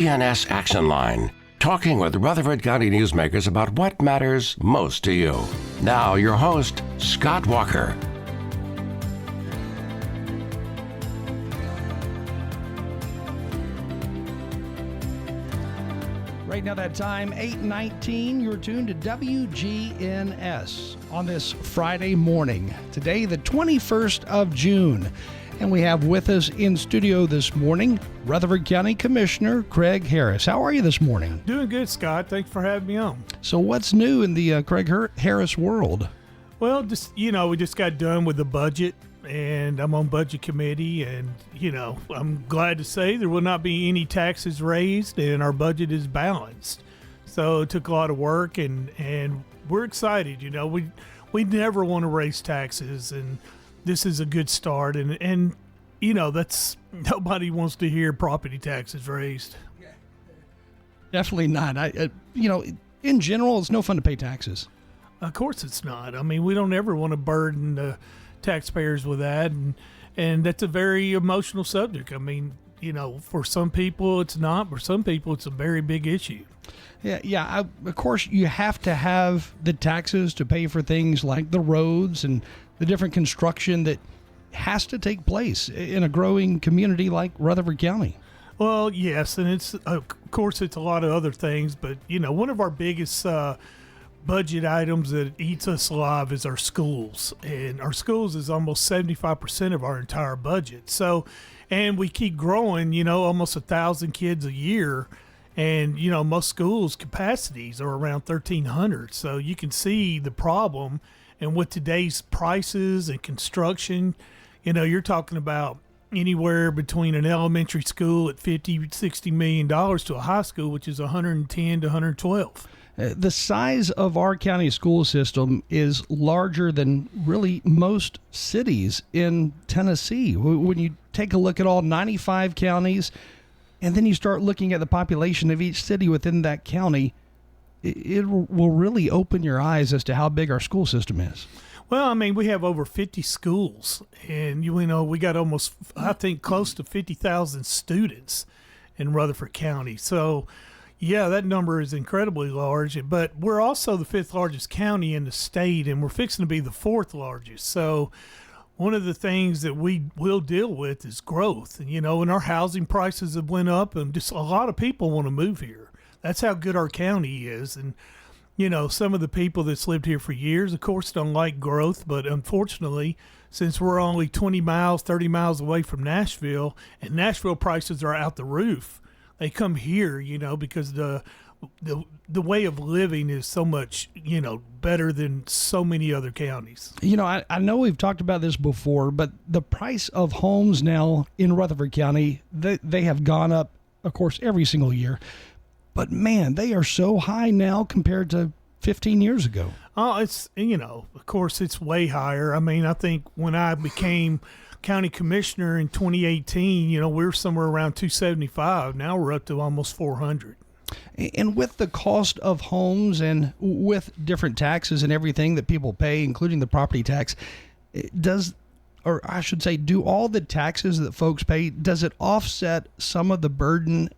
ENS Action Line, talking with Rutherford County newsmakers about what matters most to you. Now, your host, Scott Walker. Right now that time, 8:19, you're tuned to WGNS on this Friday morning. Today, the 21st of June. And we have with us in studio this morning, Rutherford County Commissioner Craig Harris. How are you this morning? Doing good, Scott. Thanks for having me on. So what's new in the Craig Harris world? Well, we just got done with the budget, and I'm on budget committee, and, I'm glad to say there will not be any taxes raised, and our budget is balanced. So it took a lot of work, and we're excited. We never want to raise taxes, and this is a good start, and that's nobody wants to hear property taxes raised. Definitely not. In general, it's no fun to pay taxes. Of course it's not. I mean, we don't ever want to burden the taxpayers with that, and that's a very emotional subject. I mean, for some people it's not, for some people it's a very big issue. Yeah. Of course, you have to have the taxes to pay for things like the roads and the different construction that has to take place in a growing community like Rutherford County. Well, yes, and it's of course it's a lot of other things, but one of our biggest budget items that eats us alive is our schools, and our schools is almost 75% of our entire budget. So, and we keep growing, almost 1,000 kids a year. And, most schools' capacities are around 1,300. So you can see the problem. And with today's prices and construction, you're talking about anywhere between an elementary school at $50-60 million to a high school, which is 110 to 112. The size of our county school system is larger than really most cities in Tennessee. When you take a look at all 95 counties, and then you start looking at the population of each city within that county, it will really open your eyes as to how big our school system is. Well, I mean, we have over 50 schools, and we got almost, I think, close to 50,000 students in Rutherford County. So, yeah, that number is incredibly large, but we're also the 5th largest county in the state, and we're fixing to be the 4th largest. So one of the things that we will deal with is growth. And our housing prices have went up, and just a lot of people want to move here. That's how good our county is. And, some of the people that's lived here for years, of course, don't like growth. But unfortunately, since we're only 20 miles, 30 miles away from Nashville, and Nashville prices are out the roof, they come here, because the way of living is so much, better than so many other counties. I know we've talked about this before, but the price of homes now in Rutherford County, they have gone up, of course, every single year. But man, they are so high now compared to 15 years ago. Oh, it's, of course, it's way higher. I mean, I think when I became county commissioner in 2018, we were somewhere around 275. Now we're up to almost 400. And with the cost of homes and with different taxes and everything that people pay, including the property tax, do all the taxes that folks pay, does it offset some of the burden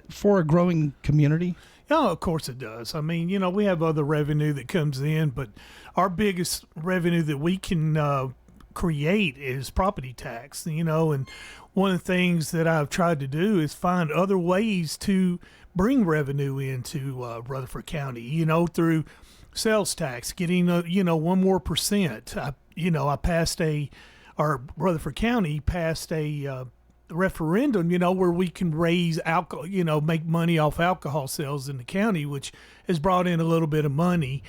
for a growing community? Yeah, of course it does. I mean, we have other revenue that comes in, but our biggest revenue that we can create is property tax, and one of the things that I've tried to do is find other ways to bring revenue into Rutherford County, through sales tax, getting 1 more percent. Rutherford County passed a referendum, where we can raise alcohol, make money off alcohol sales in the county, which has brought in a little bit of money.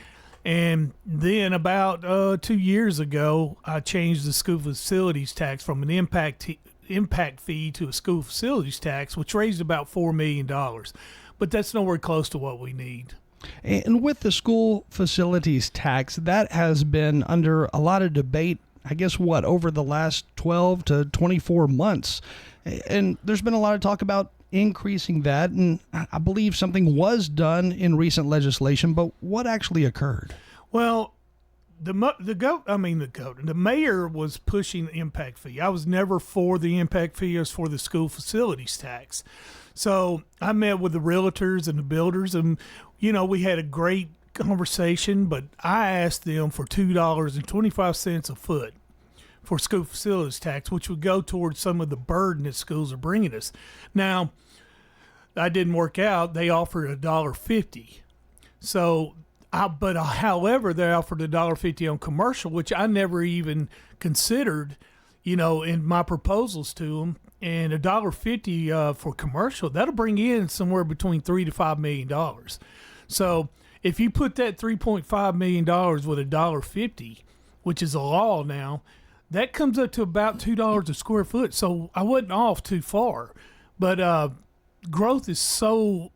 And then about 2 years ago, I changed the school facilities tax from an impact fee to a school facilities tax, which raised about $4 million. But that's nowhere close to what we need. And with the school facilities tax, that has been under a lot of debate, I guess, over the last 12 to 24 months. And there's been a lot of talk about increasing that, and I believe something was done in recent legislation, but what actually occurred? Well, the mayor was pushing the impact fee. I was never for the impact fee. I was for the school facilities tax. So I met with the realtors and the builders, and we had a great conversation. But I asked them for $2.25 a foot for school facilities tax, which would go towards some of the burden that schools are bringing us. Now, that didn't work out. They offered $1.50. So, however, they offered $1.50 on commercial, which I never even considered, in my proposals to them. And $1.50 for commercial, that'll bring in somewhere between $3 to $5 million. So, if you put that $3.5 million with $1.50, which is a law now, that comes up to about $2 a square foot. So I wasn't off too far, but growth is so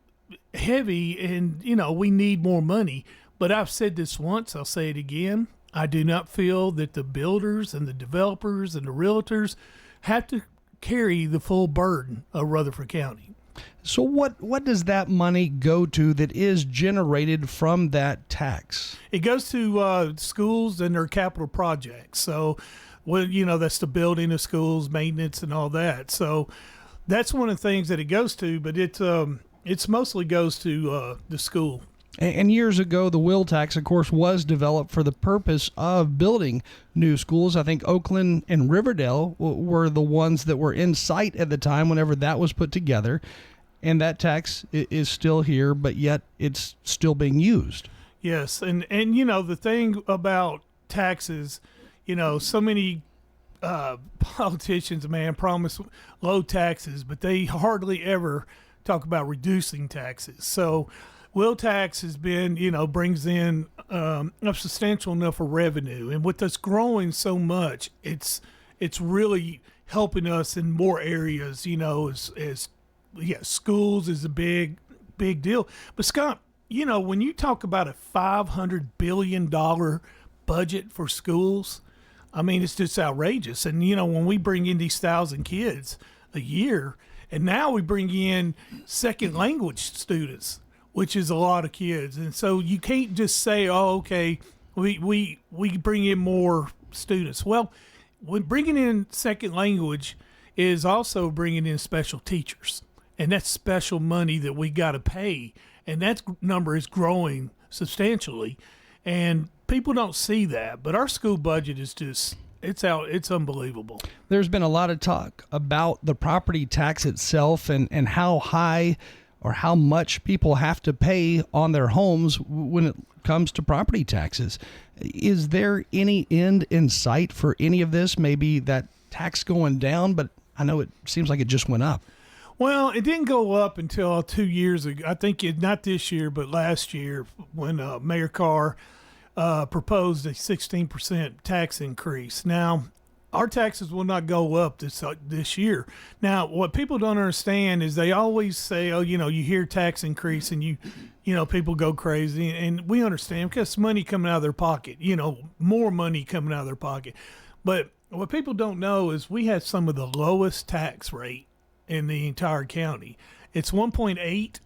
heavy, and we need more money. But I've said this once, I'll say it again. I do not feel that the builders and the developers and the realtors have to carry the full burden of Rutherford County. So what does that money go to that is generated from that tax? It goes to schools and their capital projects. So, that's the building of schools, maintenance, and all that. So that's one of the things that it goes to, but it's mostly goes to the school. And years ago, the wheel tax, of course, was developed for the purpose of building new schools. I think Oakland and Riverdale were the ones that were in sight at the time whenever that was put together. And that tax is still here, but yet it's still being used. Yes, and the thing about taxes, so many politicians, promise low taxes, but they hardly ever talk about reducing taxes. So wheel tax has been, brings in a substantial enough of revenue, and with us growing so much, it's really helping us in more areas. Schools is a big deal. But Scott, when you talk about a $500 billion budget for schools, it's just outrageous. And, when we bring in these 1,000 kids a year, and now we bring in second language students, which is a lot of kids. And so you can't just say, oh, okay, we bring in more students. Well, when bringing in second language is also bringing in special teachers. And that's special money that we got to pay. And that number is growing substantially. And people don't see that. But our school budget is just, it's unbelievable. There's been a lot of talk about the property tax itself and how high or how much people have to pay on their homes when it comes to property taxes. Is there any end in sight for any of this? Maybe that tax going down, but I know it seems like it just went up. Well, it didn't go up until 2 years ago. I think not this year, but last year when Mayor Carr proposed a 16% tax increase. Now, our taxes will not go up this year. Now, what people don't understand is they always say, oh, you hear tax increase and people go crazy. And we understand because money coming out of their pocket, more money coming out of their pocket. But what people don't know is we have some of the lowest tax rate in the entire county. It's 1.8,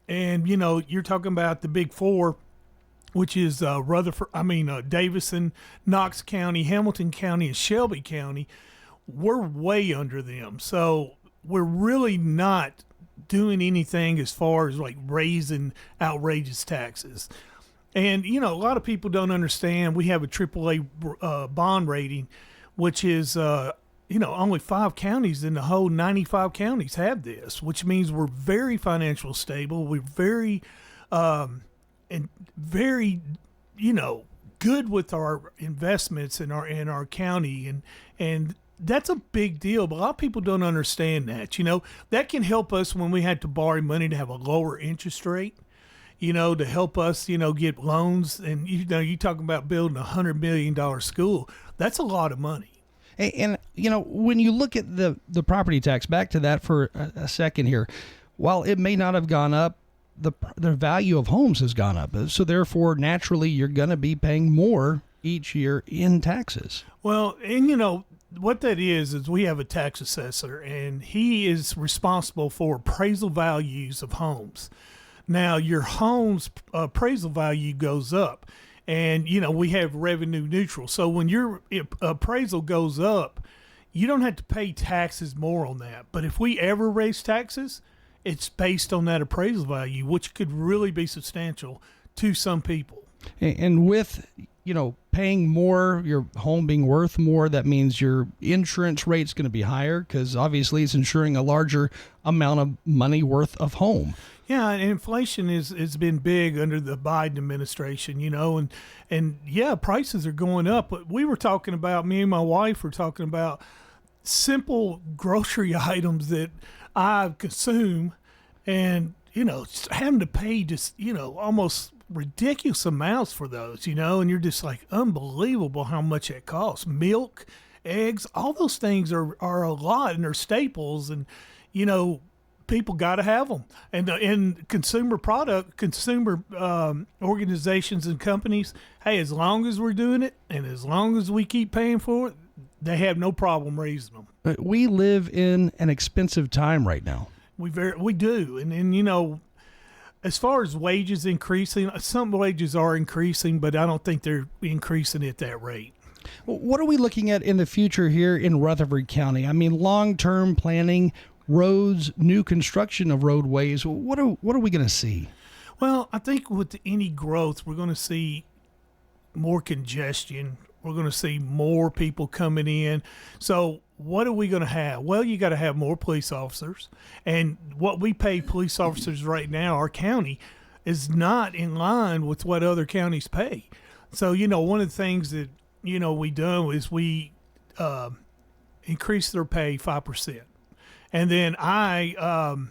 and you're talking about the big four, which is Davison, Knox County, Hamilton County, and Shelby County. We're way under them, so we're really not doing anything as far as like raising outrageous taxes. And a lot of people don't understand we have a AAA bond rating, which is only 5 counties in the whole 95 counties have this, which means we're very financially stable. We're very, good with our investments in our county, and that's a big deal. But a lot of people don't understand that. That can help us when we had to borrow money to have a lower interest rate. To help us, get loans, and you talking about building $100 million school. That's a lot of money. And when you look at the property tax, back to that for a second here, while it may not have gone up, the value of homes has gone up. So therefore, naturally, you're going to be paying more each year in taxes. Well, and what that is we have a tax assessor, and he is responsible for appraisal values of homes. Now, your home's appraisal value goes up. And, we have revenue neutral. So when your appraisal goes up, you don't have to pay taxes more on that. But if we ever raise taxes, it's based on that appraisal value, which could really be substantial to some people. And with, paying more, your home being worth more, that means your insurance rate's going to be higher because obviously it's insuring a larger amount of money worth of home. Yeah, and inflation has been big under the Biden administration, and yeah, prices are going up. But me and my wife were talking about simple grocery items that I consume, and having to pay just almost ridiculous amounts for those, and you're just like, unbelievable how much it costs. Milk, eggs, all those things are a lot, and they're staples, and people got to have them. And in consumer organizations and companies, hey, as long as we're doing it and as long as we keep paying for it, they have no problem raising them. But we live in an expensive time right now. We do, and as far as wages increasing, some wages are increasing, but I don't think they're increasing at that rate. What are we looking at in the future here in Rutherford County? I mean, long-term planning, roads, new construction of roadways. What are we going to see? Well, I think with any growth, we're going to see more congestion. We're going to see more people coming in. So what are we going to have? Well, you got to have more police officers. And what we pay police officers right now, our county, is not in line with what other counties pay. So, one of the things that, we done is we increased their pay 5%. And then I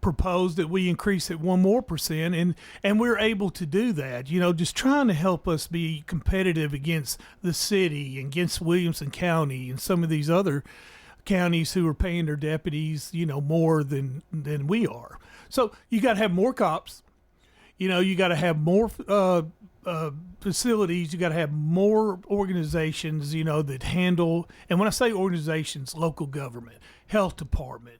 proposed that we increase it 1% more, and we're able to do that. Just trying to help us be competitive against the city and against Williamson County and some of these other counties who are paying their deputies, more than we are. So you got to have more cops. You got to have more facilities. You got to have more organizations, that handle. And when I say organizations, local government, health department,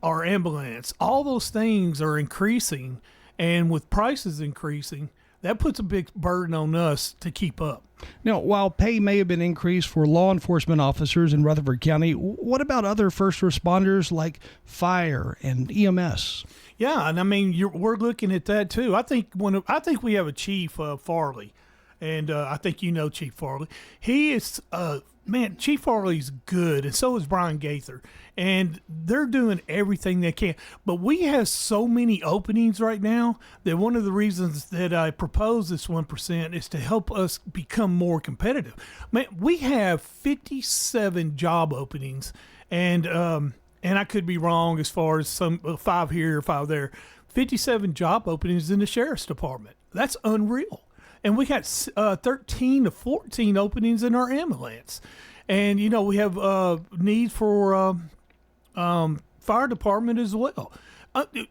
our ambulance, all those things are increasing, and with prices increasing, that puts a big burden on us to keep up. Now, while pay may have been increased for law enforcement officers in Rutherford County, what about other first responders like fire and EMS? Yeah, and I mean, we're looking at that too. I think we have a Chief Farley, and I think Chief Farley. He is Chief Farley's good, and so is Brian Gaither, and they're doing everything they can. But we have so many openings right now that one of the reasons that I propose this 1% is to help us become more competitive. Man, we have 57 job openings, and I could be wrong as far as some 5 here, 5 there. 57 job openings in the sheriff's department. That's unreal. And we got 13 to 14 openings in our ambulance. And, we have need for fire department as well.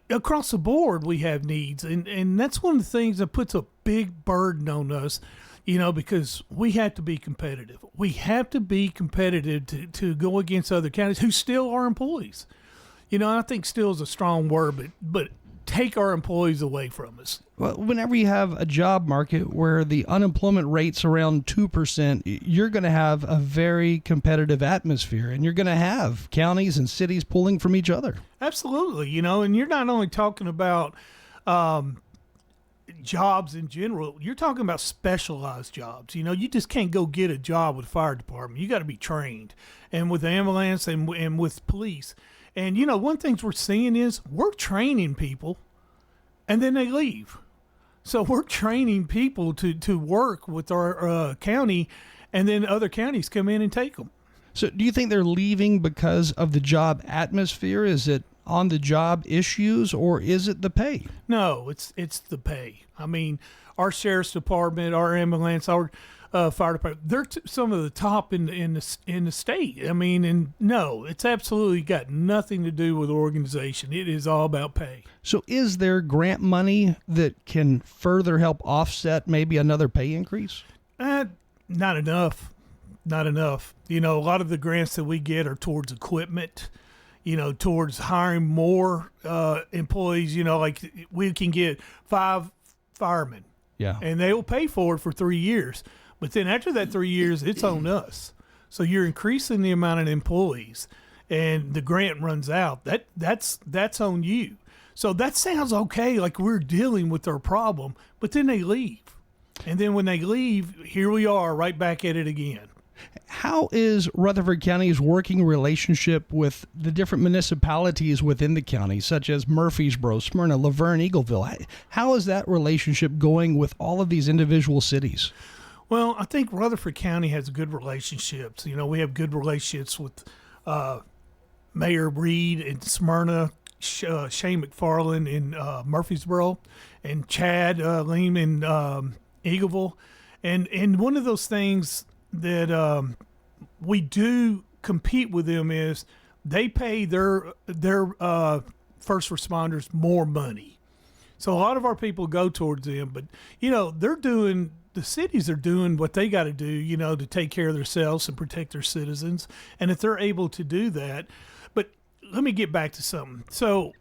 Across the board, we have needs. And that's one of the things that puts a big burden on us, because we have to be competitive. We have to be competitive to go against other counties who still are employees. I think still is a strong word, but take our employees away from us. Well, whenever you have a job market where the unemployment rate's around 2%, you're going to have a very competitive atmosphere, and you're going to have counties and cities pulling from each other. Absolutely, and you're not only talking about jobs in general, you're talking about specialized jobs. You just can't go get a job with the fire department. You got to be trained, and with the ambulance and with police. And, one of the things we're seeing is we're training people and then they leave. So we're training people to work with our county, and then other counties come in and take them. So do you think they're leaving because of the job atmosphere? Is it on the job issues, or is it the pay? No, it's the pay. I mean, our sheriff's department, our ambulance, our fire department, they're some of the top in the state. I mean, and no, it's absolutely got nothing to do with organization. It is all about pay. So is there grant money that can further help offset maybe another pay increase? Not enough. Not enough. A lot of the grants that we get are towards equipment, towards hiring more employees. Like we can get 5 firemen. Yeah. And they will pay for it for 3 years. But then after that 3 years, it's on us. So you're increasing the amount of employees. and the grant runs out, that's on you. So that sounds okay, like we're dealing with their problem, but then they leave. And then when they leave, here we are right back at it again. How is Rutherford County's working relationship with the different municipalities within the county, such as Murfreesboro, Smyrna, Laverne, Eagleville? How is that relationship going with all of these individual cities? Well, I think Rutherford County has good relationships. We have good relationships with Mayor Reed in Smyrna, Shane McFarland in Murfreesboro, and Chad Leam in Eagleville. And one of those things that we do compete with them is they pay their first responders more money. So a lot of our people go towards them, but the cities are doing what they got to do, to take care of themselves and protect their citizens. And if they're able to do that, but let me get back to something. So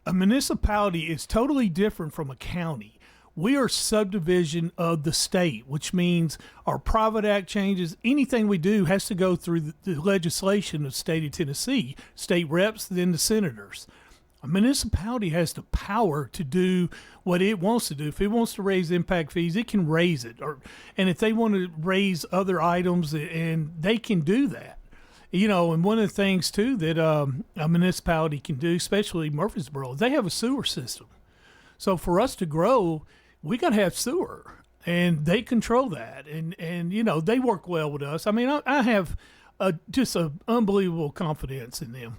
a municipality is totally different from a county. We are subdivision of the state, which means our private act changes. Anything we do has to go through the legislation of the state of Tennessee, state reps, then the senators. A municipality has the power to do what it wants to do. If it wants to raise impact fees, it can raise it. And if they want to raise other items, and they can do that. And one of the things, too, that a municipality can do, especially Murfreesboro, they have a sewer system. So for us to grow, we got to have sewer, and they control that. And they work well with us. I mean, I have just an unbelievable confidence in them.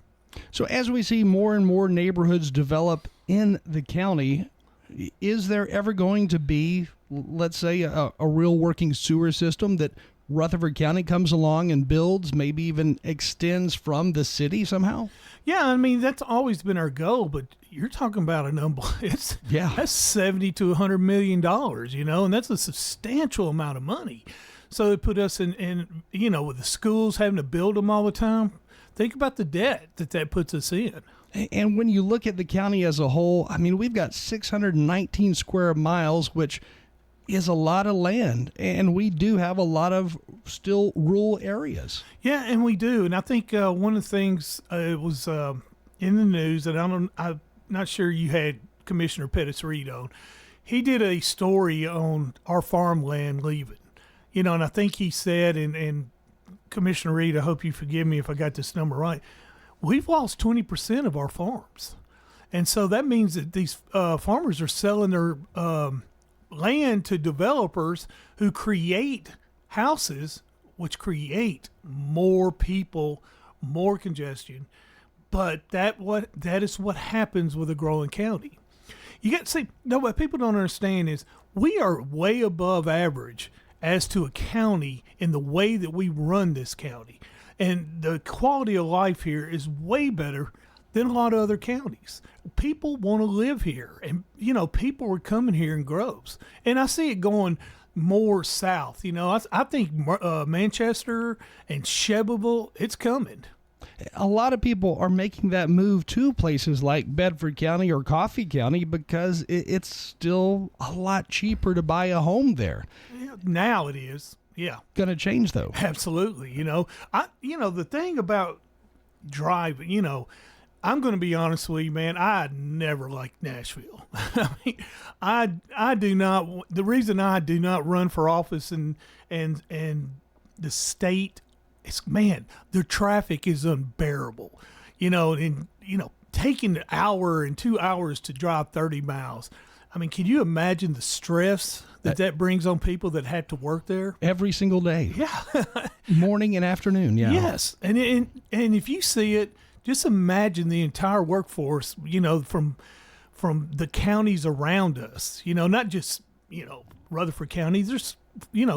So as we see more and more neighborhoods develop in the county, is there ever going to be, let's say, a real working sewer system that Rutherford County comes along and builds, maybe even extends from the city somehow? Yeah, I mean, that's always been our goal, but you're talking about that's $70 to $100 million, and that's a substantial amount of money. So it put us in with the schools having to build them all the time. Think about the debt that puts us in. And when you look at the county as a whole, I mean, we've got 619 square miles, which is a lot of land, and we do have a lot of still rural areas. Yeah, and we do. And I think one of the things it was in the news, and I'm not sure you had Commissioner Pettis Reed on. He did a story on our farmland leaving, and I think he said, and Commissioner Reed, I hope you forgive me if I got this number right, we've lost 20% of our farms. And so that means that these farmers are selling their land to developers who create houses, which create more people, more congestion. But that is what happens with a growing county. You got to see, what people don't understand is we are way above average as to a county in the way that we run this county. And the quality of life here is way better than a lot of other counties. People want to live here, and people are coming here in groves. And I see it going more south. I think Manchester and Shelbyville, it's coming. A lot of people are making that move to places like Bedford County or Coffee County because it's still a lot cheaper to buy a home there. Yeah, now it is. Yeah. Going to change, though. Absolutely. The thing about driving, I'm going to be honest with you, man. I never liked Nashville. I do not. The reason I do not run for office and the state is, man, the traffic is unbearable. Taking an hour and 2 hours to drive 30 miles. I mean, can you imagine the stress that brings on people that had to work there every single day? Yeah, morning and afternoon. Yeah. Yes, and if you see it. Just imagine the entire workforce, from the counties around us, not just, Rutherford County. There's,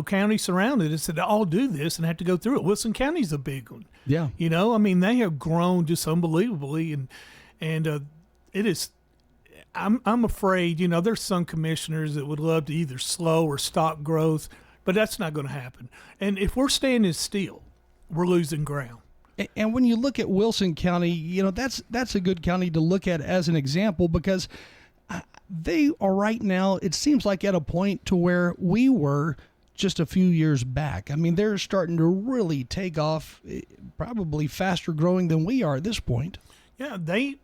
counties surrounding us that all do this and have to go through it. Wilson County's a big one. Yeah. They have grown just unbelievably. And it is, I'm afraid, there's some commissioners that would love to either slow or stop growth, but that's not going to happen. And if we're standing still, we're losing ground. And when you look at Wilson County, that's a good county to look at as an example because they are right now, it seems like at a point to where we were just a few years back. I mean, they're starting to really take off, probably faster growing than we are at this point. Yeah, they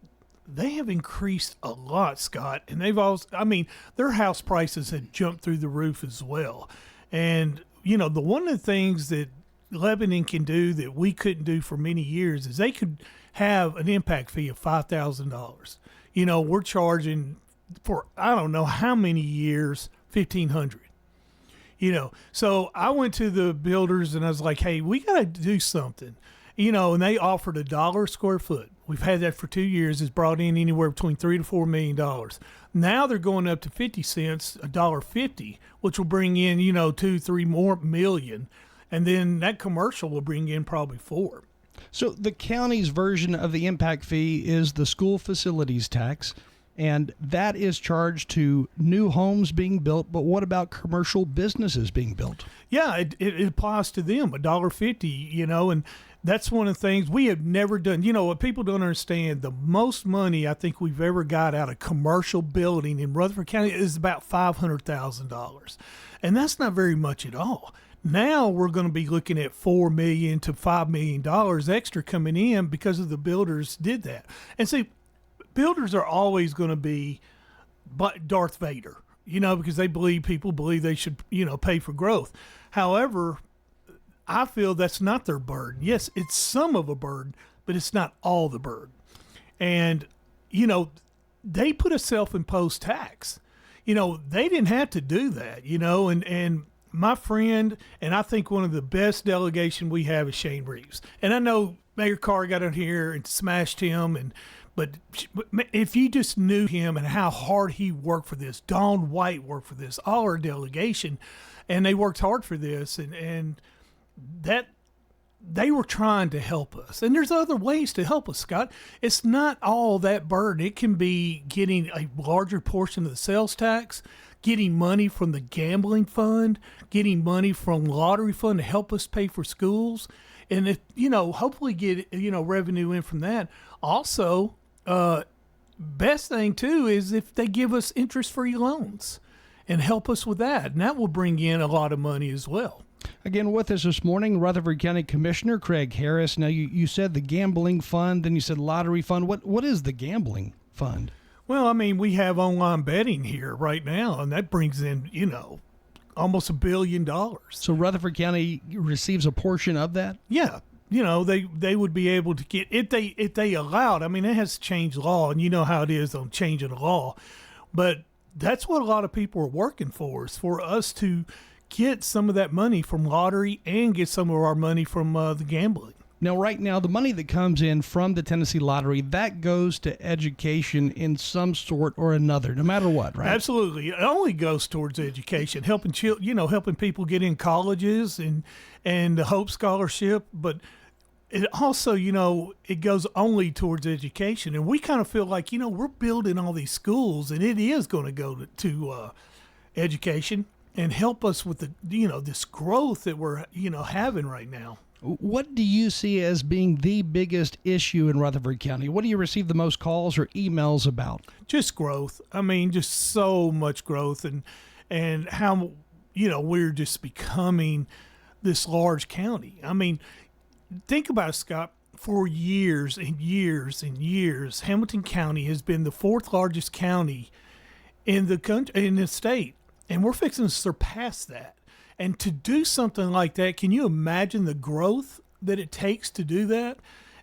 have increased a lot, Scott, and they've also, I mean, their house prices have jumped through the roof as well. And, you know, one of the things that Lebanon can do that we couldn't do for many years is they could have an impact fee of $5,000. You know, we're charging for, I don't know how many years, $1,500. You know, so I went to the builders and I was like, hey, we got to do something. You know, and they offered $1 a square foot. We've had that for 2 years. It's brought in anywhere between $3 to $4 million. Now they're going up to 50 cents, $1.50, which will bring in, you know, 2-3 more million. And then that commercial will bring in probably $4 million. So the county's version of the impact fee is the school facilities tax, and that is charged to new homes being built. But what about commercial businesses being built? Yeah, it applies to them, $1.50, you know, and that's one of the things we have never done. You know, what people don't understand, the most money I think we've ever got out of commercial building in Rutherford County is about $500,000. And that's not very much at all. Now we're going to be looking at $4 million to $5 million extra coming in because of the builders did that. And see, builders are always going to be Darth Vader, you know, because people believe they should, you know, pay for growth. However, I feel that's not their burden. Yes, it's some of a burden, but it's not all the burden. And, you know, they put a self-imposed tax. You know, they didn't have to do that, you know, and my friend, and I think one of the best delegation we have is Shane Reeves. And I know Mayor Carr got on here and smashed him, but if you just knew him and how hard he worked for this, Dawn White worked for this, all our delegation, and they worked hard for this, and that they were trying to help us. And there's other ways to help us, Scott. It's not all that burden. It can be getting a larger portion of the sales tax, getting money from the gambling fund, getting money from lottery fund to help us pay for schools. And if, you know, hopefully get, you know, revenue in from that. Also, best thing too is if they give us interest-free loans and help us with that. And that will bring in a lot of money as well. Again, with us this morning, Rutherford County Commissioner Craig Harris. Now, you said the gambling fund, then you said lottery fund. What is the gambling fund? Well, I mean, we have online betting here right now, and that brings in, you know, almost $1 billion. So Rutherford County receives a portion of that? Yeah. You know, they would be able to get, if they allowed, I mean, it has changed law, and you know how it is on changing the law. But that's what a lot of people are working for, is for us to get some of that money from lottery and get some of our money from the gambling. Now, right now, the money that comes in from the Tennessee Lottery, that goes to education in some sort or another, no matter what, right? Absolutely. It only goes towards education, helping helping people get in colleges and the Hope Scholarship. But it also, you know, it goes only towards education. And we kind of feel like, you know, we're building all these schools, and it is going to go to education and help us with the, you know, this growth that we're, you know, having right now. What do you see as being the biggest issue in Rutherford County? What do you receive the most calls or emails about? Just growth. I mean, just so much growth, and how, you know, we're just becoming this large county. I mean, think about it, Scott. For years and years and years, Hamilton County has been the fourth largest county in the country, in the state. And we're fixing to surpass that. And to do something like that, can you imagine the growth that it takes to do that?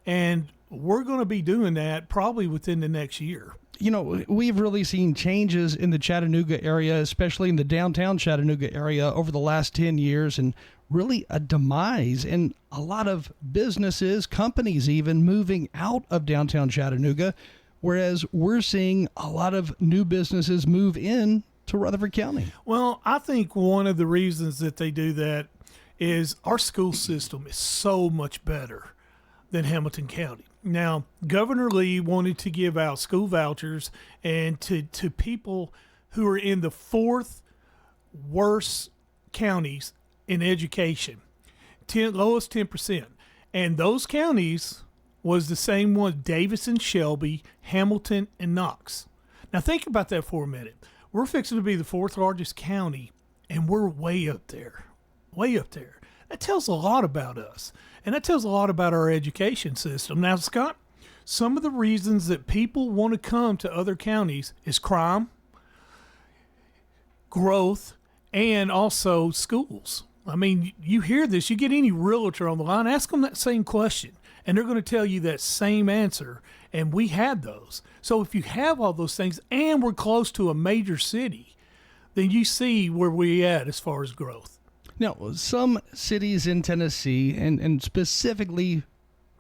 And we're going to be doing that probably within the next year. You know, we've really seen changes in the Chattanooga area, especially in the downtown Chattanooga area over the last 10 years, and really a demise in a lot of businesses, companies even, moving out of downtown Chattanooga, whereas we're seeing a lot of new businesses move in to Rutherford County. Well, I think one of the reasons that they do that is our school system is so much better than Hamilton County. Now, Governor Lee wanted to give out school vouchers and to people who are in the fourth worst counties in education, lowest 10%. And those counties was the same one, Davison, Shelby, Hamilton, and Knox. Now, think about that for a minute. We're fixing to be the fourth largest county, and we're way up there. way up there. That tells a lot about us, and that tells a lot about our education system. Now, Scott, some of the reasons that people want to come to other counties is crime, growth, and also schools. I mean, you hear this, you get any realtor on the line, ask them that same question, and they're going to tell you that same answer, and we had those. So if you have all those things and we're close to a major city, then you see where we're at as far as growth. Now, some cities in Tennessee, and specifically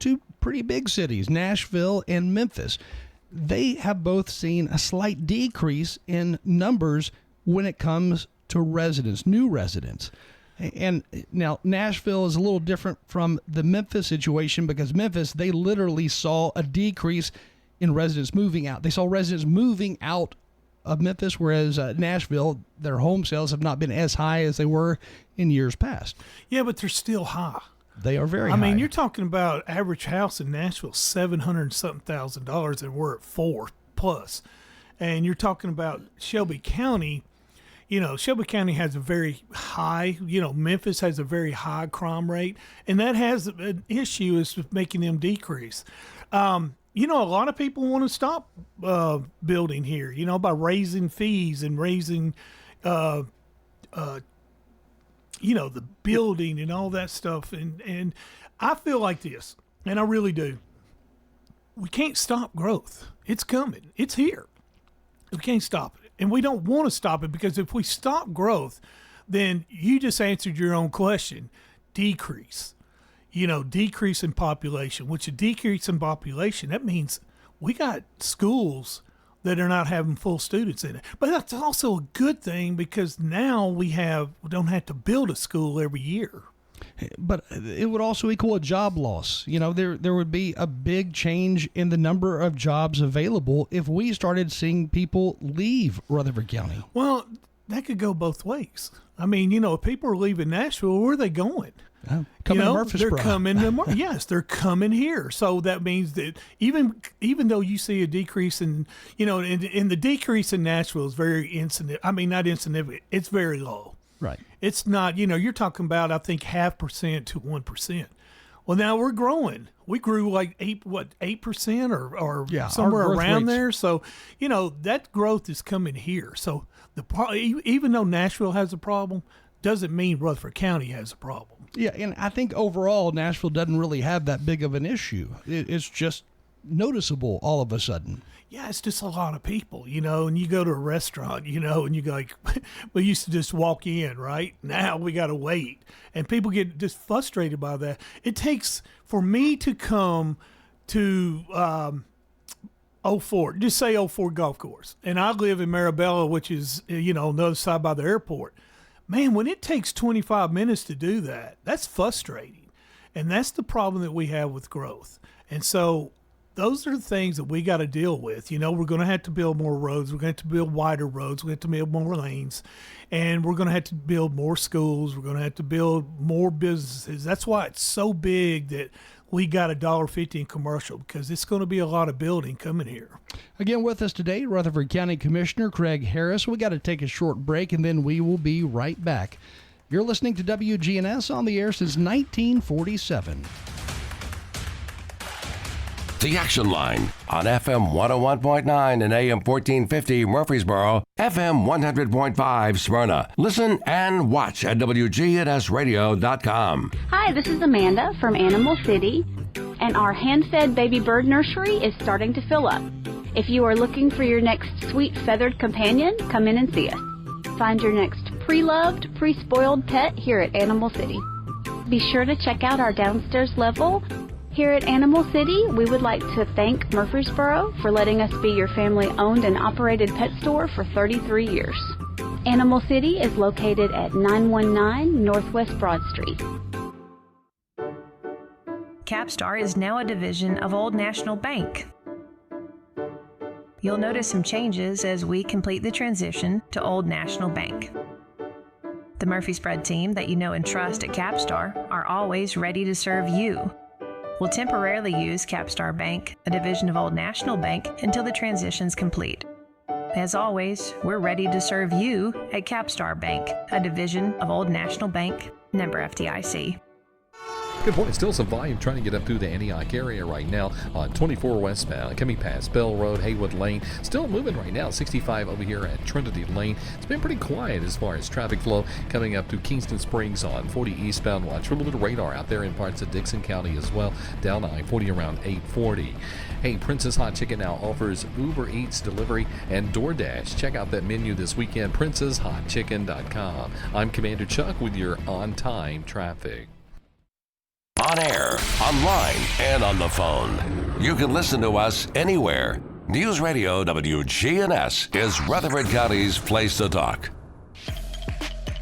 two pretty big cities, Nashville and Memphis, they have both seen a slight decrease in numbers when it comes to residents, new residents. And now Nashville is a little different from the Memphis situation because Memphis, they literally saw a decrease in residents moving out. They saw residents moving out of Memphis, whereas Nashville, their home sales have not been as high as they were in years past. Yeah, but they're still high. They are very high. I mean, you're talking about average house in Nashville, $700,000, and we're at $4+. And you're talking about Shelby County. You know, Shelby County has a very high, Memphis has a very high crime rate, and that has an issue is making them decrease. A lot of people want to stop building here, by raising fees and raising, the building and all that stuff. And I feel like this, and I really do. We can't stop growth. It's coming. It's here. We can't stop it. And we don't want to stop it because if we stop growth, then you just answered your own question, decrease. Decrease in population, which a decrease in population, that means we got schools that are not having full students in it. But that's also a good thing because now we don't have to build a school every year. But it would also equal a job loss. There would be a big change in the number of jobs available if we started seeing people leave Rutherford County. Well, that could go both ways. I mean, if people are leaving Nashville, where are they going? Coming to Murfreesboro. They're coming to yes, they're coming here. So that means that even though you see a decrease in, in the decrease in Nashville is very insignificant. I mean, not insignificant. It's very low. Right. It's not, you're talking about, I think, 0.5% to 1%. Well, now we're growing. We grew like 8% or somewhere around there. So, that growth is coming here. So even though Nashville has a problem, doesn't mean Rutherford County has a problem. Yeah, and I think overall Nashville doesn't really have that big of an issue. It's just noticeable all of a sudden. Yeah, it's just a lot of people, and you go to a restaurant, and you go like, we used to just walk in, right? Now we got to wait. And people get just frustrated by that. It takes, for me to come to 04, just say 04 golf course, and I live in Marabella, which is, on the other side by the airport. Man, when it takes 25 minutes to do that, that's frustrating. And that's the problem that we have with growth. And so those are the things that we got to deal with. We're going to have to build more roads. We're going to have to build wider roads. We're going to have to build more lanes. And we're going to have to build more schools. We're going to have to build more businesses. That's why it's so big that we got $1.50 in commercial, because it's going to be a lot of building coming here. Again, with us today, Rutherford County Commissioner Craig Harris. We got to take a short break, and then we will be right back. You're listening to WGNS, on the air since 1947. The Action Line on FM 101.9 and AM 1450 Murfreesboro, FM 100.5 Smyrna. Listen and watch at WGNSradio.com. Hi, this is Amanda from Animal City, and our hand-fed baby bird nursery is starting to fill up. If you are looking for your next sweet feathered companion, come in and see us. Find your next pre-loved, pre-spoiled pet here at Animal City. Be sure to check out our downstairs level. Here at Animal City, we would like to thank Murfreesboro for letting us be your family-owned and operated pet store for 33 years. Animal City is located at 919 Northwest Broad Street. Capstar is now a division of Old National Bank. You'll notice some changes as we complete the transition to Old National Bank. The Murfreesboro team that you know and trust at Capstar are always ready to serve you. We'll temporarily use Capstar Bank, a division of Old National Bank, until the transition's complete. As always, we're ready to serve you at Capstar Bank, a division of Old National Bank. Member FDIC. Good morning. Still some volume trying to get up through the Antioch area right now on 24 westbound, coming past Bell Road, Haywood Lane. Still moving right now, 65 over here at Trinity Lane. It's been pretty quiet as far as traffic flow coming up to Kingston Springs on 40 eastbound. Watch for a little bit of radar out there in parts of Dixon County as well, down I-40 around 840. Hey, Princess Hot Chicken now offers Uber Eats delivery and DoorDash. Check out that menu this weekend, princesshotchicken.com. I'm Commander Chuck with your on-time traffic. On air, online, and on the phone. You can listen to us anywhere. News Radio WGNS is Rutherford County's place to talk.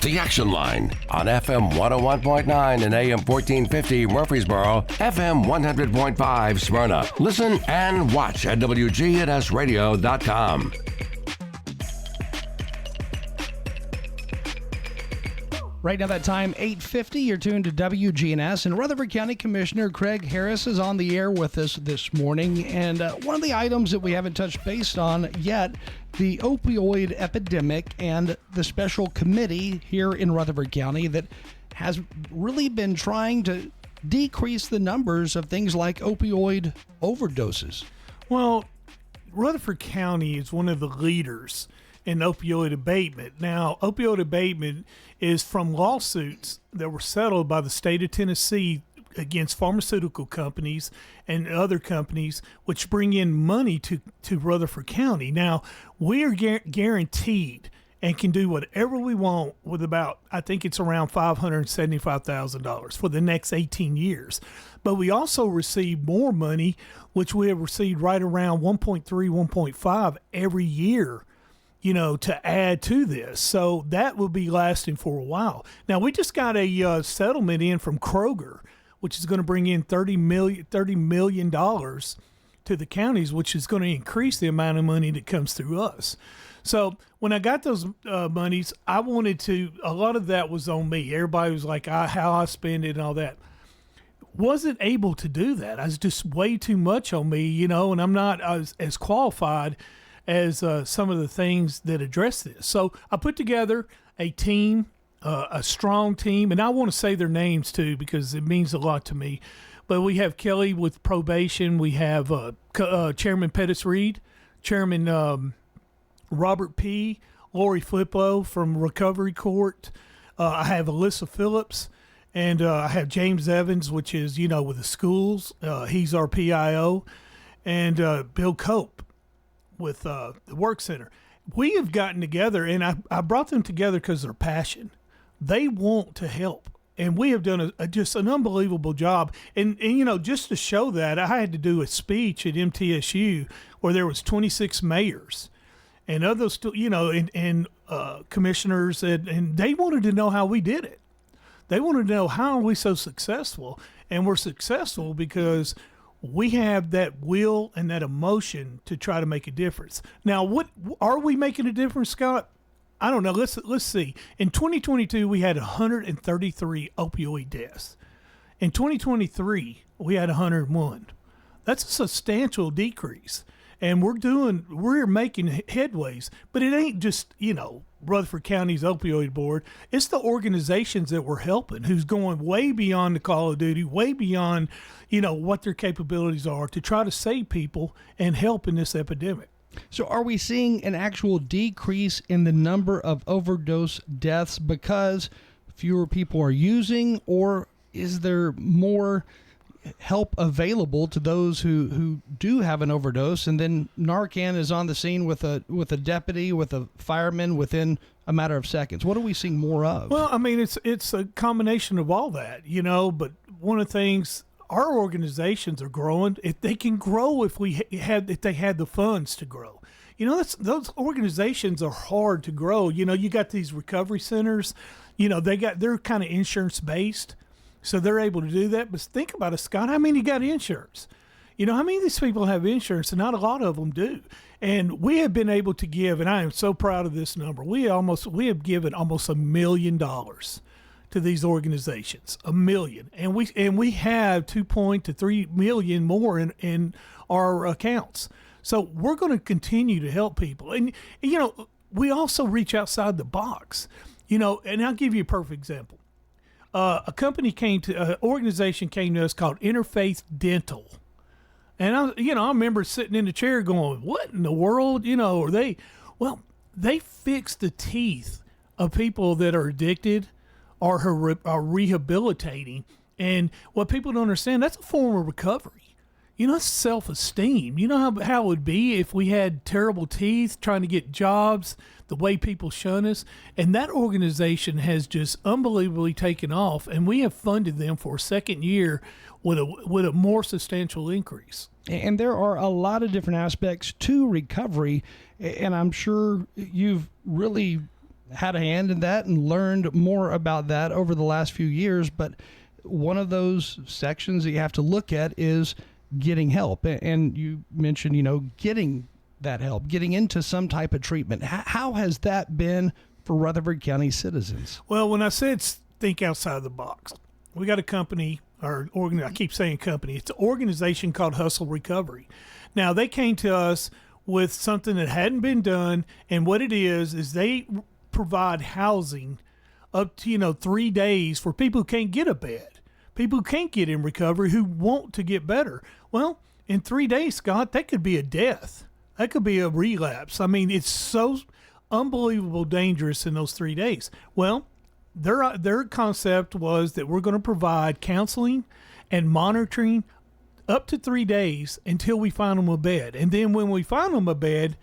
The Action Line on FM 101.9 and AM 1450 Murfreesboro, FM 100.5 Smyrna. Listen and watch at WGNSradio.com. Right now, that time, 8:50, you're tuned to WGNS, and Rutherford County Commissioner Craig Harris is on the air with us this morning. And one of the items that we haven't touched base on yet, the opioid epidemic and the special committee here in Rutherford County that has really been trying to decrease the numbers of things like opioid overdoses. Well, Rutherford County is one of the leaders in opioid abatement. Now, opioid abatement is from lawsuits that were settled by the state of Tennessee against pharmaceutical companies and other companies which bring in money to Rutherford County. Now, we are guaranteed and can do whatever we want with about, I think it's around $575,000 for the next 18 years. But we also receive more money, which we have received right around 1.3, 1.5 every year, to add to this. So that will be lasting for a while. Now, we just got a settlement in from Kroger, which is going to bring in $30 million to the counties, which is going to increase the amount of money that comes through us. So when I got those monies, a lot of that was on me. Everybody was like, how I spend it and all that. Wasn't able to do that. I was just way too much on me, and I'm not as qualified as some of the things that address this. So I put together a team, a strong team, and I want to say their names too because it means a lot to me. But we have Kelly with probation. We have Chairman Pettis Reed, Chairman Robert P., Lori Flippo from Recovery Court. I have Alyssa Phillips, and I have James Evans, which is, with the schools. He's our PIO, and Bill Cope with the work center. We have gotten together, and I brought them together because of their passion. They want to help, and we have done just an unbelievable job. And just to show that, I had to do a speech at MTSU where there was 26 mayors and others, and commissioners, and they wanted to know how we did it. They wanted to know, how are we so successful? And we're successful because we have that will and that emotion to try to make a difference. Now, what are we making a difference, Scott? I don't know. Let's see. In 2022, we had 133 opioid deaths. In 2023, we had 101. That's a substantial decrease. And we're making headways, but it ain't just, Rutherford County's opioid board. It's the organizations that we're helping who's going way beyond the call of duty, way beyond, what their capabilities are to try to save people and help in this epidemic. So are we seeing an actual decrease in the number of overdose deaths because fewer people are using, or is there more help available to those who do have an overdose, and then Narcan is on the scene with a deputy, with a fireman within a matter of seconds? What are we seeing more of? Well, I mean, it's a combination of all that, but one of the things, our organizations are growing. If they can grow, if they had the funds to grow, those organizations are hard to grow. You got these recovery centers, they're kind of insurance based. So they're able to do that. But think about it, Scott. How many got insurance? How many of these people have insurance? And not a lot of them do. And we have been able to give, and I am so proud of this number, we have given almost $1 million to these organizations. $1 million. And we have 2 to 3 million more in our accounts. So we're going to continue to help people. And we also reach outside the box. And I'll give you a perfect example. a company an organization came to us called Interfaith Dental. And I remember sitting in the chair going, what in the world, are they? Well, they fix the teeth of people that are addicted or are rehabilitating. And what people don't understand, that's a form of recovery. It's self-esteem. You know how it would be if we had terrible teeth trying to get jobs, the way people shun us. And that organization has just unbelievably taken off, and we have funded them for a second year with a more substantial increase. And there are a lot of different aspects to recovery, and I'm sure you've really had a hand in that and learned more about that over the last few years. But one of those sections that you have to look at is getting help. And you mentioned, getting that help, getting into some type of treatment. How has that been for Rutherford County citizens? Well, when I said think outside the box, we got a company, I keep saying company, it's an organization called Hustle Recovery. Now, they came to us with something that hadn't been done, and what it is they provide housing up to, 3 days for people who can't get a bed. People who can't get in recovery, who want to get better. Well, in 3 days, Scott, that could be a death. That could be a relapse. I mean, it's so unbelievable dangerous in those 3 days. Well, their concept was that we're going to provide counseling and monitoring up to 3 days until we find them a bed. And then when we find them a bed,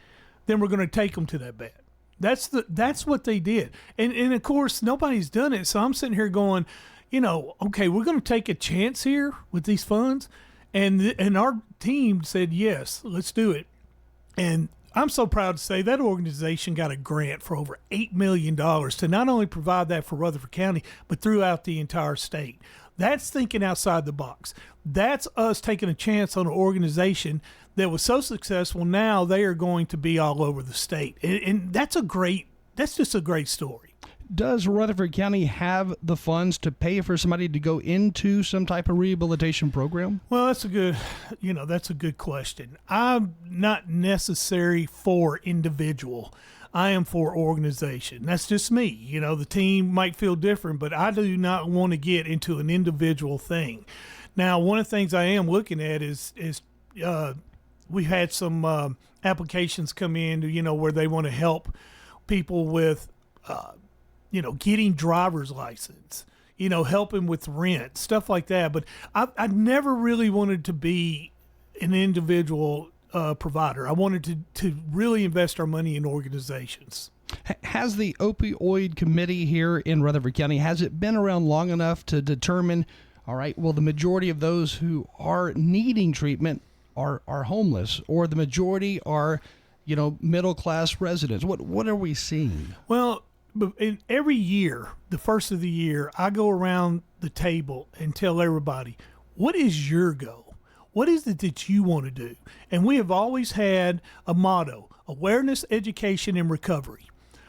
then we're going to take them to that bed. That's what they did. And of course, nobody's done it. So I'm sitting here going, okay, we're going to take a chance here with these funds. And our team said, yes, let's do it. And I'm so proud to say that organization got a grant for over $8 million to not only provide that for Rutherford County, but throughout the entire state. That's thinking outside the box. That's us taking a chance on an organization that was so successful. Now they are going to be all over the state. And that's just a great story. Does Rutherford County have the funds to pay for somebody to go into some type of rehabilitation program? Well, that's a good question. I'm not necessary for individual. I am for organization. That's just me. The team might feel different, but I do not want to get into an individual thing. Now, one of the things I am looking at is we've had some applications come in, where they want to help people with getting driver's license, helping with rent, stuff like that. But I never really wanted to be an individual provider. I wanted to really invest our money in organizations. Has the opioid committee here in Rutherford County, has it been around long enough to determine, all right, well, the majority of those who are needing treatment are homeless, or the majority are, middle-class residents? What are we seeing? Well, in every year, the first of the year, I go around the table and tell everybody, what is your goal? What is it that you want to do? And we have always had a motto: awareness, education, and recovery.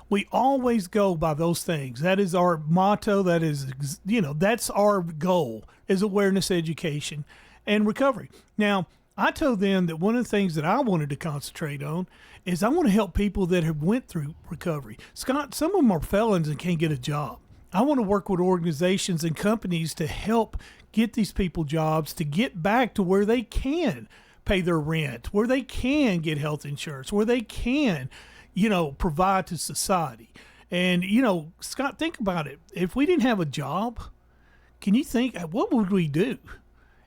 We always go by those things. That is our motto. That is, that's our goal, is awareness, education, and recovery. Now, I told them that one of the things that I wanted to concentrate on is I want to help people that have went through recovery. Scott, some of them are felons and can't get a job. I want to work with organizations and companies to help get these people jobs, to get back to where they can pay their rent, where they can get health insurance, where they can, provide to society. And, Scott, think about it. If we didn't have a job, can you think, what would we do?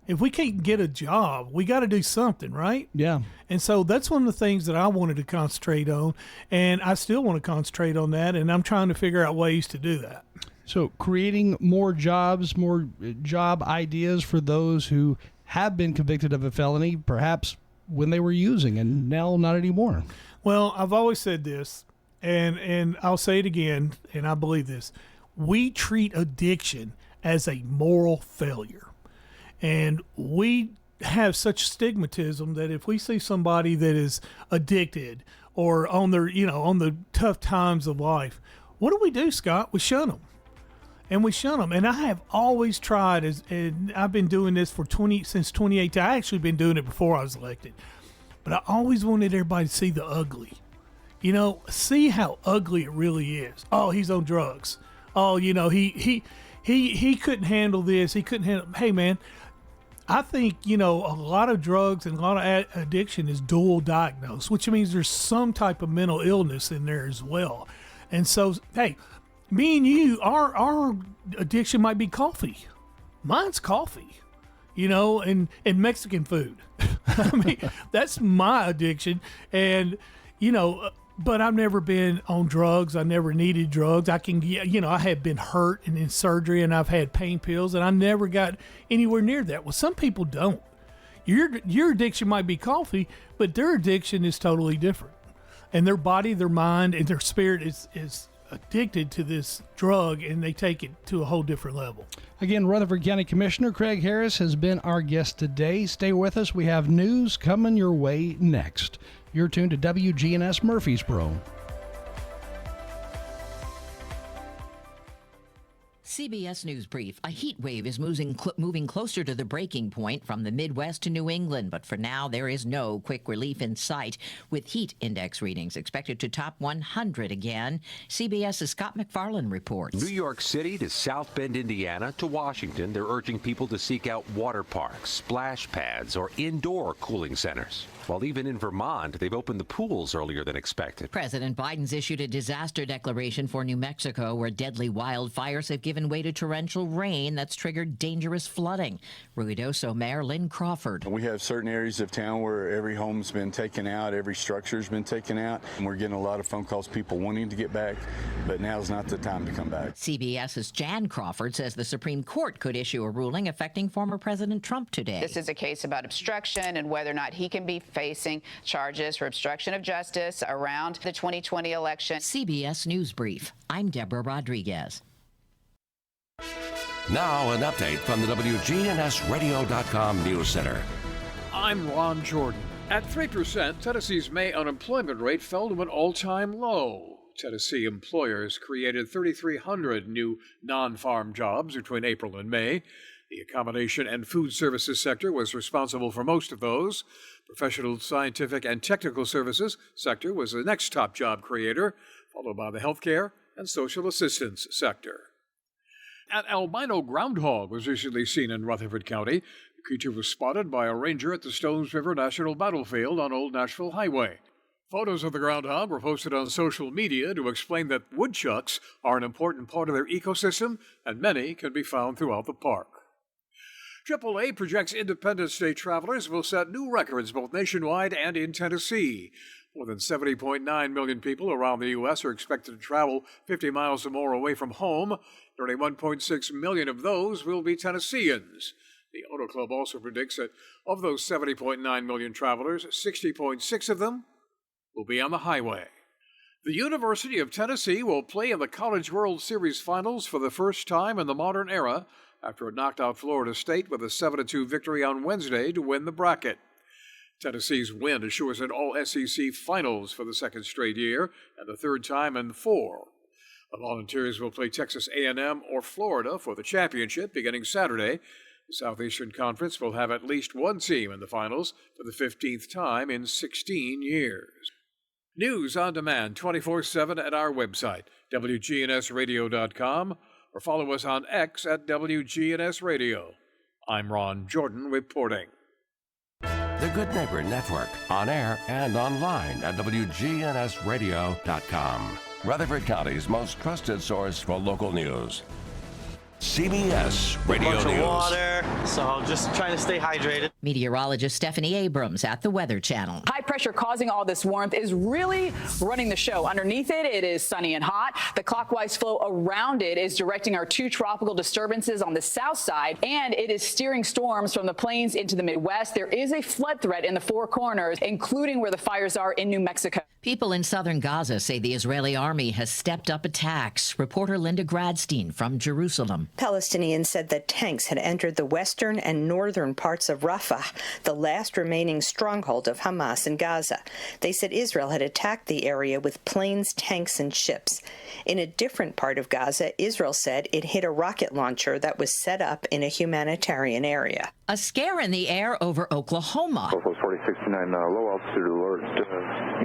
If we can't get a job, we got to do something, right? Yeah. And so that's one of the things that I wanted to concentrate on, and I still want to concentrate on that, and I'm trying to figure out ways to do that. So creating more jobs, more job ideas for those who have been convicted of a felony, perhaps when they were using, and now not anymore. Well, I've always said this, and I'll say it again, and I believe this. We treat addiction as a moral failure. And we have such stigmatism that if we see somebody that is addicted or on their, on the tough times of life, what do, Scott? We shun them. And we shun them. And I have always tried, and I've been doing this since 2018. I actually been doing it before I was elected. But I always wanted everybody to see the ugly. See how ugly it really is. Oh, he's on drugs. Oh, he couldn't handle this. He couldn't handle. Hey, man, I think, a lot of drugs and a lot of addiction is dual diagnosed, which means there's some type of mental illness in there as well. And so, hey, me and you, our addiction might be coffee. Mine's coffee, and Mexican food. I mean, that's my addiction. And, but I've never been on drugs. I never needed drugs. I have been hurt and in surgery, and I've had pain pills, and I never got anywhere near that. Well, some people don't. Your addiction might be coffee, but their addiction is totally different. And their body, their mind, and their spirit is addicted to this drug, and they take it to a whole different level. Again, Rutherford County Commissioner Craig Harris has been our guest today. Stay with us. We have news coming your way next. You're tuned to WGNS Murfreesboro. CBS News Brief. A heat wave is moving closer to the breaking point from the Midwest to New England, but for now there is no quick relief in sight, with heat index readings expected to top 100 again. CBS's Scott McFarland reports. New York City to South Bend, Indiana to Washington, they're urging people to seek out water parks, splash pads, or indoor cooling centers. While even in Vermont, they've opened the pools earlier than expected. President Biden's issued a disaster declaration for New Mexico, where deadly wildfires have given way to torrential rain that's triggered dangerous flooding. Ruidoso Mayor Lynn Crawford. We have certain areas of town where every home's been taken out, every structure's been taken out, and we're getting a lot of phone calls, people wanting to get back, but now's not the time to come back. CBS's Jan Crawford says the Supreme Court could issue a ruling affecting former President Trump today. This is a case about obstruction and whether or not he can be facing charges for obstruction of justice around the 2020 election. CBS News Brief. I'm Deborah Rodriguez. Now an update from the WGNSradio.com News Center. I'm Ron Jordan. At 3%, Tennessee's May unemployment rate fell to an all-time low. Tennessee employers created 3,300 new non-farm jobs between April and May. The accommodation and food services sector was responsible for most of those. Professional, scientific, and technical services sector was the next top job creator, followed by the healthcare and social assistance sector. An albino groundhog was recently seen in Rutherford County. The creature was spotted by a ranger at the Stones River National Battlefield on Old Nashville Highway. Photos of the groundhog were posted on social media to explain that woodchucks are an important part of their ecosystem, and many can be found throughout the park. AAA projects Independence Day travelers will set new records both nationwide and in Tennessee. More than 70.9 million people around the U.S. are expected to travel 50 miles or more away from home. Nearly 1.6 million of those will be Tennesseans. The Auto Club also predicts that of those 70.9 million travelers, 60.6 of them will be on the highway. The University of Tennessee will play in the College World Series Finals for the first time in the modern era after it knocked out Florida State with a 7-2 victory on Wednesday to win the bracket. Tennessee's win assures an All-SEC Finals for the second straight year and the third time in 4. The Volunteers will play Texas A&M or Florida for the championship beginning Saturday. The Southeastern Conference will have at least one team in the finals for the 15th time in 16 years. News on demand 24/7 at our website, WGNSradio.com, or follow us on X at WGNS Radio. I'm Ron Jordan reporting. The Good Neighbor Network, on air and online at WGNSradio.com. Rutherford County's most trusted source for local news. CBS Radio News. Water, so just trying to stay hydrated. Meteorologist Stephanie Abrams at the Weather Channel. High pressure causing all this warmth is really running the show. Underneath it, it is sunny and hot. The clockwise flow around it is directing our two tropical disturbances on the south side, and it is steering storms from the plains into the Midwest. There is a flood threat in the Four Corners, including where the fires are in New Mexico. People in southern Gaza say the Israeli army has stepped up attacks. Reporter Linda Gradstein from Jerusalem. Palestinians said that tanks had entered the western and northern parts of Rafah, the last remaining stronghold of Hamas in Gaza. They said Israel had attacked the area with planes, tanks, and ships. In a different part of Gaza, Israel said it hit a rocket launcher that was set up in a humanitarian area. A scare in the air over Oklahoma. Oklahoma 4069 low altitude alert.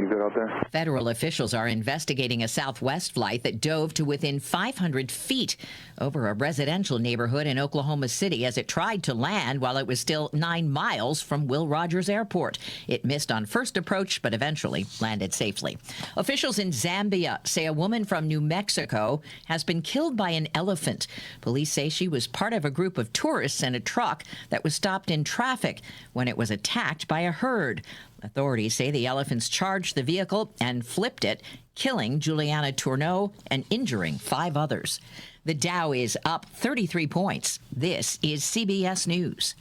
Everything good out there? Federal officials are investigating a Southwest flight that dove to within 500 feet over a residential neighborhood in Oklahoma City as it tried to land while it was still 9 miles from Will Rogers Airport. It missed on first approach, but eventually landed safely. Officials in Zambia say a woman from New Mexico has been killed by an elephant. Police say she was part of a group of tourists in a truck that was stopped in traffic when it was attacked by a herd. Authorities say the elephants charged the vehicle and flipped it, killing Juliana Tourneau and injuring 5 others. The Dow is up 33 points. This is CBS News.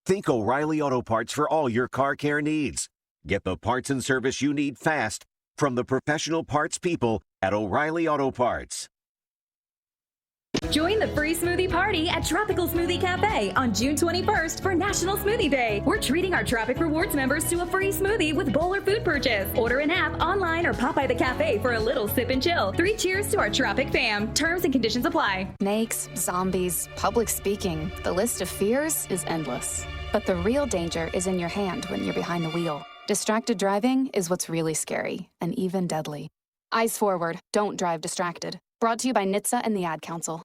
Think O'Reilly Auto Parts for all your car care needs. Get the parts and service you need fast from the professional parts people at O'Reilly Auto Parts. Join the free smoothie party at Tropical Smoothie Cafe on June 21st for National Smoothie Day. We're treating our Tropic Rewards members to a free smoothie with bowl or food purchase. Order an app, online, or pop by the cafe for a little sip and chill. 3 cheers to our Tropic fam. Terms and conditions apply. Snakes, zombies, public speaking. The list of fears is endless. But the real danger is in your hand when you're behind the wheel. Distracted driving is what's really scary and even deadly. Eyes forward. Don't drive distracted. Brought to you by NHTSA and the Ad Council.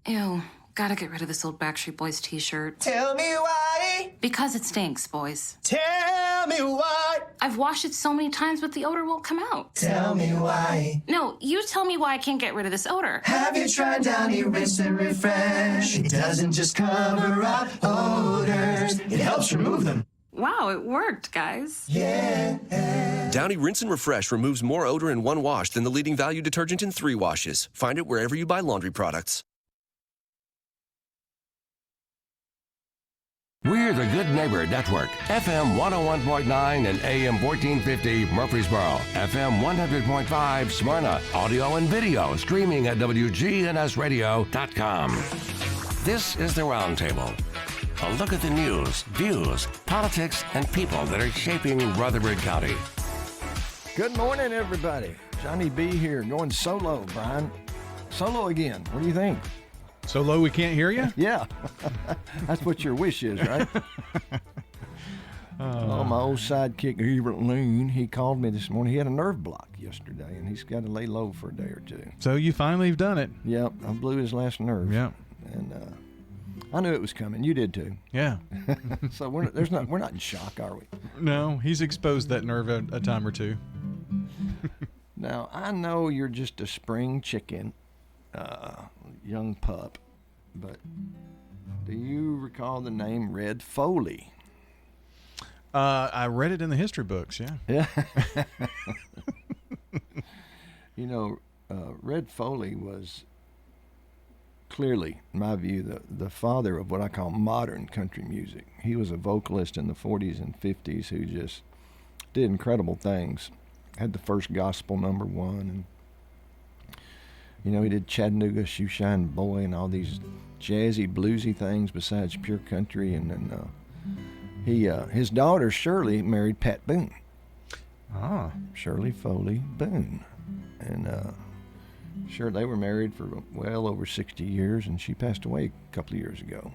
Ew, gotta get rid of this old Backstreet Boys t-shirt. Tell me why. Because it stinks, boys. Tell me why. I've washed it so many times, but the odor won't come out. Tell me why. No, you tell me why I can't get rid of this odor. Have you tried Downy Rinse and Refresh? It doesn't just cover up odors, it helps remove them. Wow, it worked, guys. Yeah. Downy Rinse and Refresh removes more odor in 1 wash than the leading value detergent in 3 washes. Find it wherever you buy laundry products. We're the Good Neighbor Network, FM 101.9 and AM 1450 Murfreesboro, FM 100.5 Smyrna, audio and video streaming at WGNSradio.com. This is the Roundtable. A look at the news, views, politics, and people that are shaping Rutherford County. Good morning, everybody. Johnny B here, going solo, Brian. Solo again. What do you think? So low we can't hear you? Yeah. That's what your wish is, right? Oh, my old sidekick, Everett Loon, he called me this morning. He had a nerve block yesterday, and he's got to lay low for a day or two. So you finally have done it. Yep, I blew his last nerve. Yep. And I knew it was coming. You did too. Yeah. So we're not in shock, are we? No, he's exposed that nerve a time or two. Now, I know you're just a spring chicken, young pup, but do you recall the name Red Foley? I read it in the history books, yeah. Yeah. You know, Red Foley was clearly, in my view, the father of what I call modern country music. He was a vocalist in the 40s and 50s who just did incredible things. Had the first gospel #1, and you know, he did Chattanooga Shoeshine Boy and all these jazzy, bluesy things besides pure country. And then his daughter Shirley married Pat Boone. Ah, Shirley Foley Boone, and sure, they were married for well over 60 years, and she passed away a couple of years ago.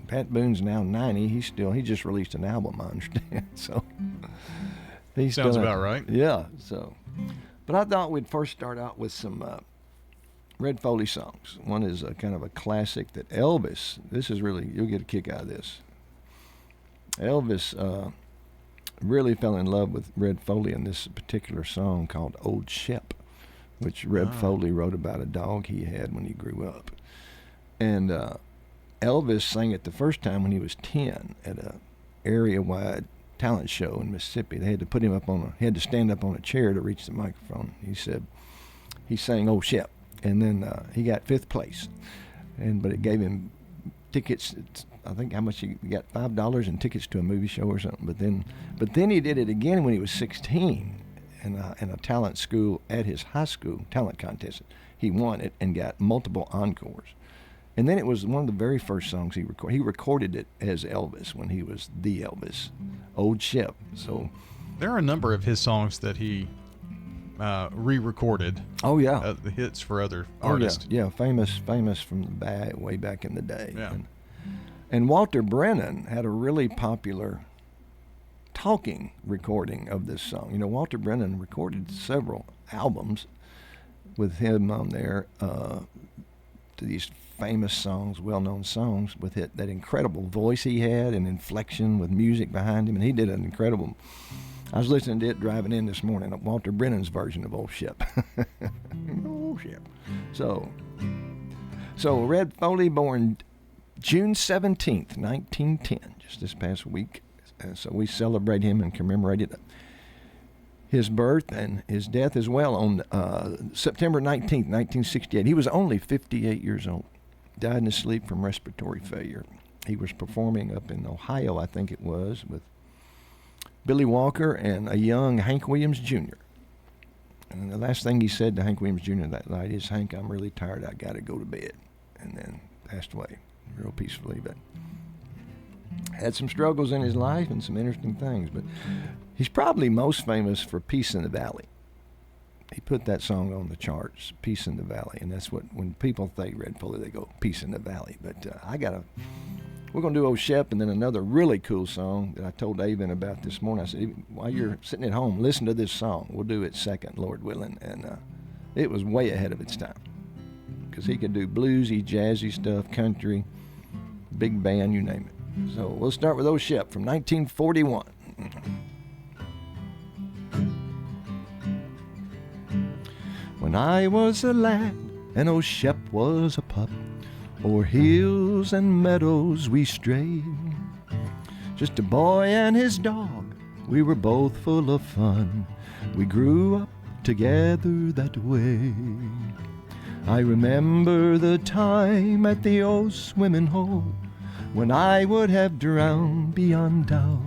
Pat Boone's now 90. He just released an album, I understand. So he sounds about right. Yeah. So, but I thought we'd first start out with some Red Foley songs. One is a kind of a classic that Elvis. This is really, you'll get a kick out of this. Elvis really fell in love with Red Foley in this particular song called "Old Shep," which Red Foley wrote about a dog he had when he grew up. And Elvis sang it the first time when he was 10 at a area-wide talent show in Mississippi. They had to put him up he had to stand up on a chair to reach the microphone. He said, he sang "Old Shep," and then he got 5th place. But it gave him tickets, I think how much he got, $5 and tickets to a movie show or something. But then he did it again when he was 16. In a talent school at his high school talent contest. He won it and got multiple encores. And then it was one of the very first songs he recorded. He recorded it as Elvis when he was the Elvis, "Old Shep." So there are a number of his songs that he re-recorded. Oh yeah, the hits for other artists. Yeah, famous from the way back in the day. Yeah. And Walter Brennan had a really popular talking recording of this song. You know, Walter Brennan recorded several albums with him on there to these famous songs, well-known songs, with that incredible voice he had and inflection with music behind him, and he did an incredible. I was listening to it driving in this morning, Walter Brennan's version of Old Shep. Old Shep. So Red Foley, born June 17th, 1910, just this past week. So we celebrate him and commemorate his birth and his death as well on September 19th, 1968. He was only 58 years old. Died in his sleep from respiratory failure. He was performing up in Ohio, I think it was, with Billy Walker and a young Hank Williams Jr. And the last thing he said to Hank Williams Jr. that night is, "Hank, I'm really tired. I got to go to bed." And then passed away real peacefully. But had some struggles in his life and some interesting things. But he's probably most famous for Peace in the Valley. He put that song on the charts, Peace in the Valley. And that's what, when people think Red Foley, they go, Peace in the Valley. But we're going to do Old Shep, and then another really cool song that I told Avon about this morning. I said, while you're sitting at home, listen to this song. We'll do it second, Lord willing. And it was way ahead of its time, because he could do bluesy, jazzy stuff, country, big band, you name it. So we'll start with Old Shep from 1941. When I was a lad and Old Shep was a pup, o'er hills and meadows we strayed. Just a boy and his dog, we were both full of fun. We grew up together that way. I remember the time at the old swimming hole when I would have drowned beyond doubt.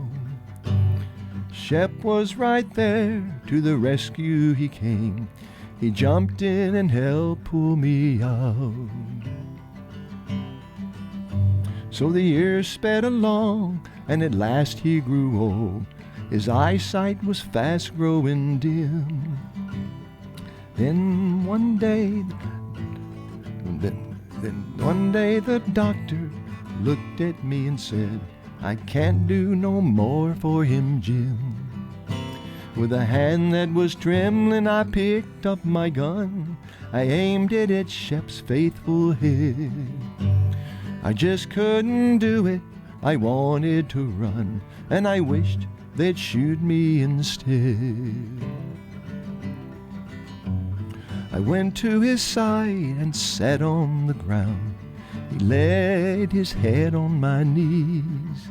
Shep was right there, to the rescue he came. He jumped in and helped pull me out. So the years sped along, and at last he grew old. His eyesight was fast growing dim. Then one day the doctor looked at me and said, "I can't do no more for him, Jim." With a hand that was trembling, I picked up my gun. I aimed it at Shep's faithful head. I just couldn't do it. I wanted to run, and I wished they'd shoot me instead. I went to his side and sat on the ground. He laid his head on my knees.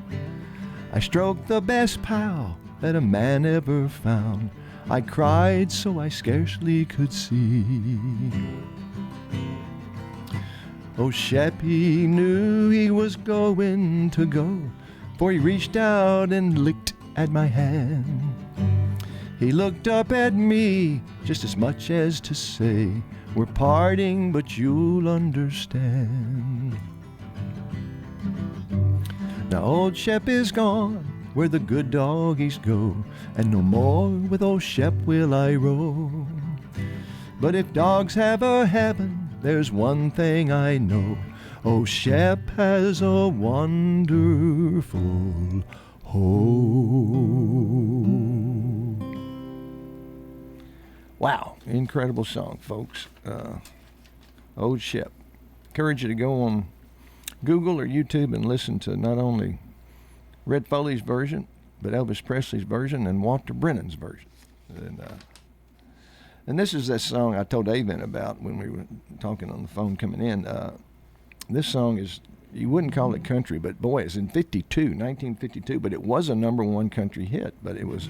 I stroked the best pal that a man ever found. I cried so I scarcely could see. Oh, Shep, he knew he was going to go, for he reached out and licked at my hand. He looked up at me just as much as to say, "We're parting, but you'll understand." Now old Shep is gone where the good doggies go, and no more with old Shep will I roam. But if dogs have a heaven, there's one thing I know: old Shep has a wonderful home. Wow, incredible song, folks. Old Shep. Encourage you to go on Google or YouTube and listen to not only Red Foley's version, but Elvis Presley's version and Walter Brennan's version. And this is that song I told Avon about when we were talking on the phone coming in. This song is, you wouldn't call it country, but boy, it's in 1952, but it was a #1 country hit, but it was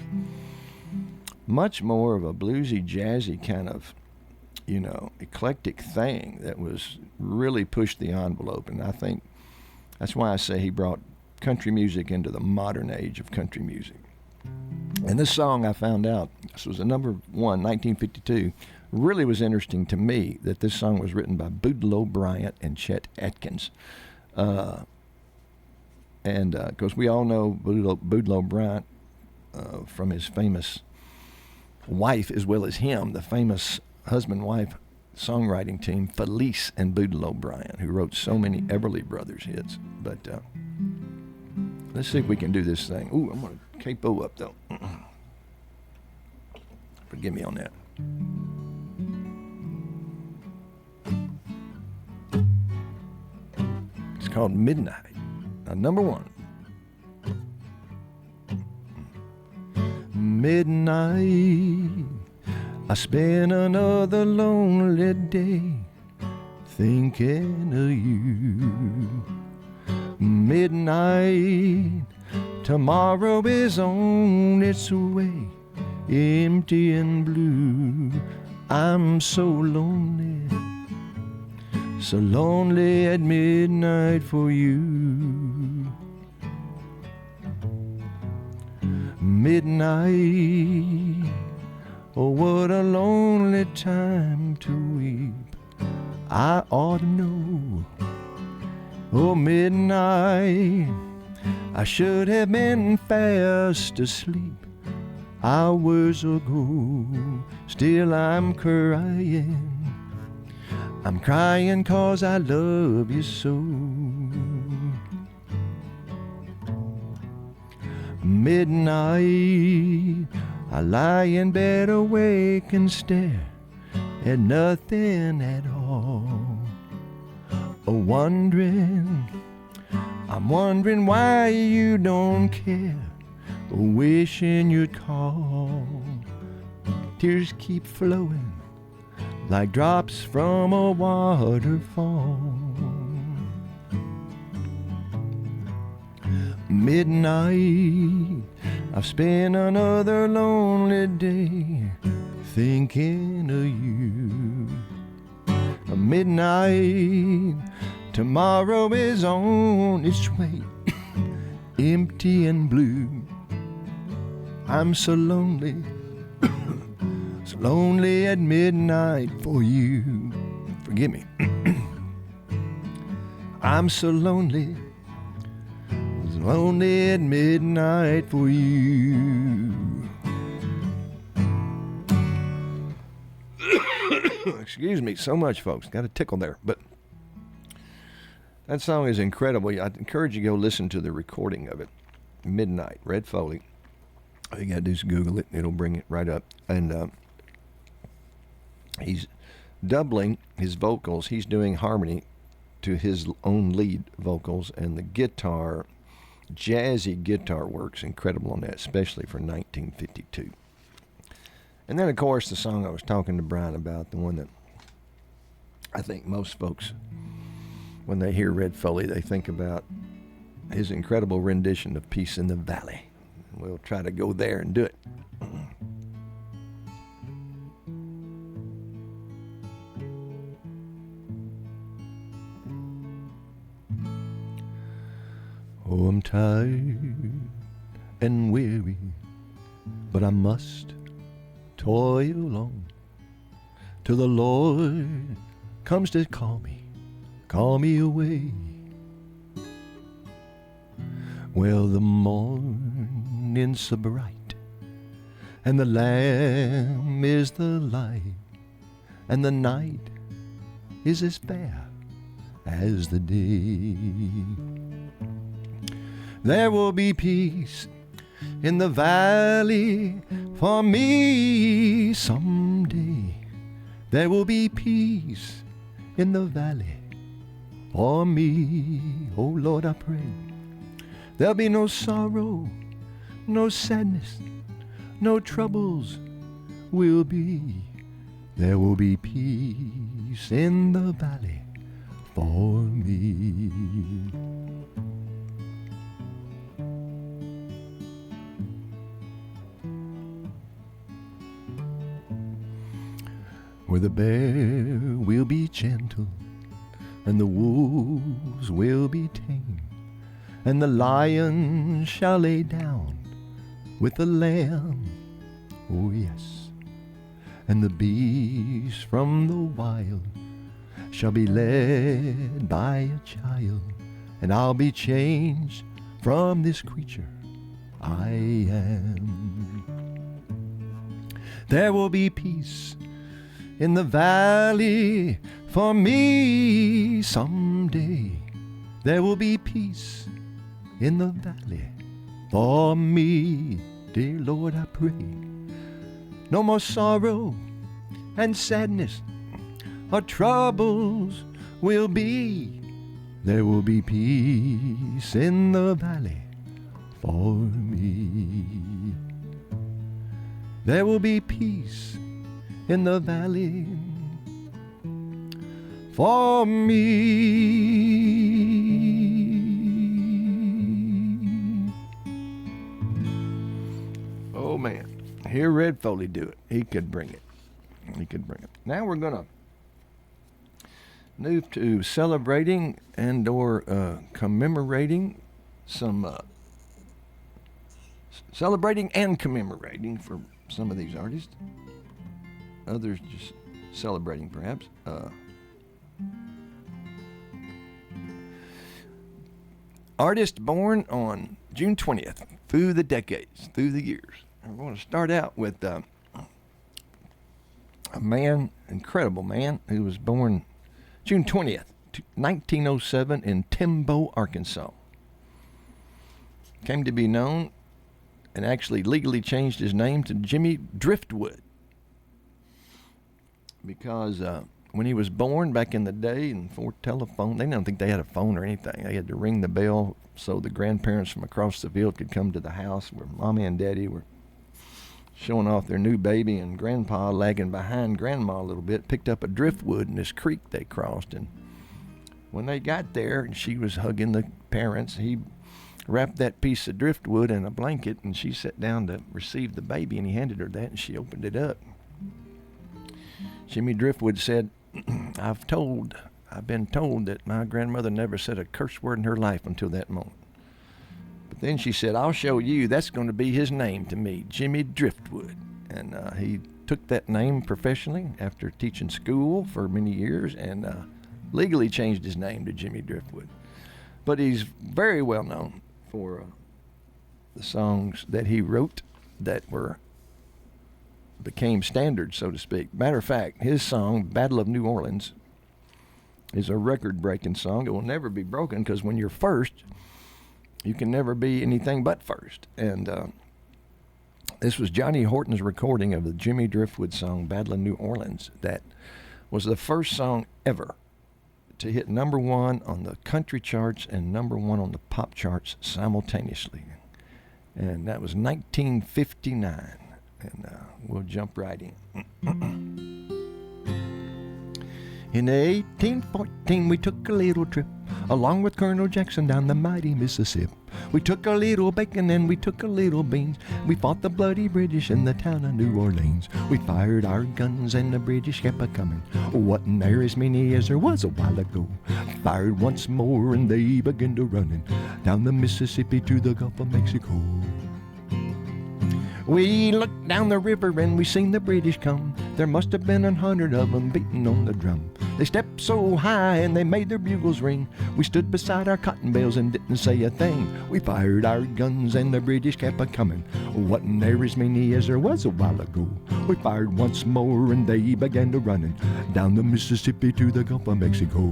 much more of a bluesy, jazzy kind of, eclectic thing that was really pushed the envelope. And I think that's why I say he brought country music into the modern age of country music. And this song, I found out, this was a #1, 1952. Really was interesting to me that this song was written by Boudleaux Bryant and Chet Atkins. And of course, we all know Boudleaux Bryant from his famous wife as well as him, the famous husband-wife songwriting team, Felice and Boudleaux Bryant, who wrote so many Everly Brothers hits. But let's see if we can do this thing. Ooh, I'm going to capo up, though. Forgive me on that. It's called Midnight. Now, number one. Midnight, I spend another lonely day thinking of you. Midnight, tomorrow is on its way, empty and blue. I'm so lonely at midnight for you. Midnight, oh what a lonely time to weep. I ought to know. Oh midnight, I should have been fast asleep hours ago. Still I'm crying. I'm crying 'cause I love you so. Midnight, I lie in bed awake and stare at nothing at all. I'm wondering why you don't care, wishing you'd call. Tears keep flowing like drops from a waterfall. Midnight, I've spent another lonely day thinking of you. Midnight, tomorrow is on its way, empty and blue. I'm so lonely, so lonely at midnight for you. Forgive me. I'm so lonely at midnight for you. Excuse me so much, folks. Got a tickle there. But that song is incredible. I encourage you to go listen to the recording of it. Midnight, Red Foley. All you got to do is Google it. It'll bring it right up. And he's doubling his vocals. He's doing harmony to his own lead vocals, and the guitar, jazzy guitar work's incredible on that, especially for 1952. And then, of course, the song I was talking to Brian about, the one that I think most folks, when they hear Red Foley, they think about his incredible rendition of Peace in the Valley. We'll try to go there and do it. Oh, I'm tired and weary, but I must toil on till the Lord comes to call me away. Well, the morning's so bright, and the Lamb is the light, and the night is as fair as the day. There will be peace in the valley for me someday. There will be peace in the valley for me. Oh Lord, I pray. There'll be no sorrow, no sadness, no troubles will be. There will be peace in the valley for me. Where the bear will be gentle, and the wolves will be tame, and the lion shall lay down with the lamb, oh yes, and the beast from the wild shall be led by a child, and I'll be changed from this creature I am. There will be peace in the valley for me someday. There will be peace in the valley for me, dear Lord, I pray. No more sorrow and sadness or troubles will be. There will be peace in the valley for me. There will be peace in the valley for me. Oh man, hear Red Foley do it. He could bring it. He could bring it. Now we're gonna move to celebrating and or commemorating some celebrating and commemorating for some of these artists. Others just celebrating, perhaps. Artist born on June 20th, through the decades, through the years. I'm going to start out with a man, incredible man, who was born June 20th, 1907 in Timbo, Arkansas. Came to be known and actually legally changed his name to Jimmy Driftwood, because when he was born back in the day, and before telephone, they didn't think they had a phone or anything. They had to ring the bell so the grandparents from across the field could come to the house where Mommy and Daddy were showing off their new baby, and Grandpa, lagging behind Grandma a little bit, picked up a driftwood in this creek they crossed. And when they got there and she was hugging the parents, he wrapped that piece of driftwood in a blanket, and she sat down to receive the baby, and he handed her that, and she opened it up. Jimmy Driftwood said, I've been told that my grandmother never said a curse word in her life until that moment. But then she said, I'll show you, that's going to be his name to me, Jimmy Driftwood. And he took that name professionally after teaching school for many years, and legally changed his name to Jimmy Driftwood. But he's very well known for the songs that he wrote that became standards, so to speak. Matter of fact, his song, Battle of New Orleans, is a record-breaking song. It will never be broken, because when you're first, you can never be anything but first. And this was Johnny Horton's recording of the Jimmy Driftwood song, Battle of New Orleans, that was the first song ever to hit #1 on the country charts and #1 on the pop charts simultaneously. And that was 1959. And we'll jump right in. In 1814, we took a little trip along with Colonel Jackson down the mighty Mississippi. We took a little bacon and we took a little beans. We fought the bloody British in the town of New Orleans. We fired our guns and the British kept a-coming. Wasn't there as many as there was a while ago. Fired once more and they began to running down the Mississippi to the Gulf of Mexico. We looked down the river and we seen the British come. There must have been 100 of them beating on the drum. They stepped so high and they made their bugles ring. We stood beside our cotton bales and didn't say a thing. We fired our guns and the British kept a-coming. Wasn't there as many as there was a while ago. We fired once more and they began to running down the Mississippi to the Gulf of Mexico.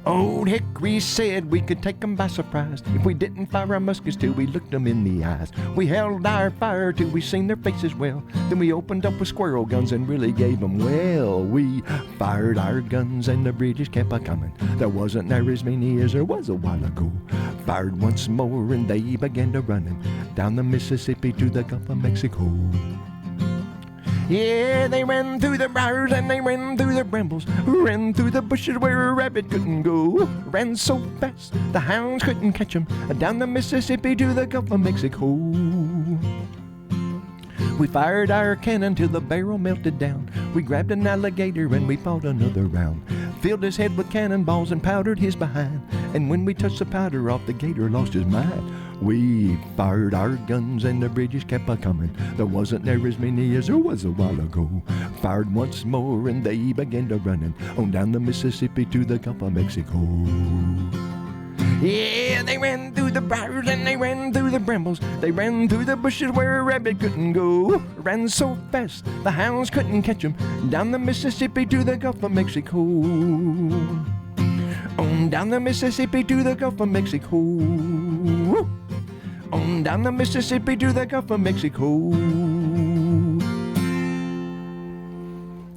Old Hickory said we could take 'em by surprise if we didn't fire our muskets till we looked 'em in the eyes. We held our fire till we seen their faces well. Then we opened up with squirrel guns and really gave 'em well. We fired our guns and the British kept a-coming. There wasn't there as many as there was a while ago. Fired once more and they began to running down the Mississippi to the Gulf of Mexico. Yeah, they ran through the briars and they ran through the brambles, ran through the bushes where a rabbit couldn't go. Ran so fast the hounds couldn't catch 'em, down the Mississippi to the Gulf of Mexico. We fired our cannon till the barrel melted down. We grabbed an alligator and we fought another round. Filled his head with cannonballs and powdered his behind. And when we touched the powder off, the gator lost his mind. We fired our guns and the British kept a-coming. There wasn't there as many as there was a while ago. Fired once more and they began to running on down the Mississippi to the Gulf of Mexico. Yeah, they ran through the briars and they ran through the brambles. They ran through the bushes where a rabbit couldn't go. Ran so fast the hounds couldn't catch 'em, down the Mississippi to the Gulf of Mexico. On down the Mississippi to the Gulf of Mexico. on down the Mississippi to the Gulf of Mexico.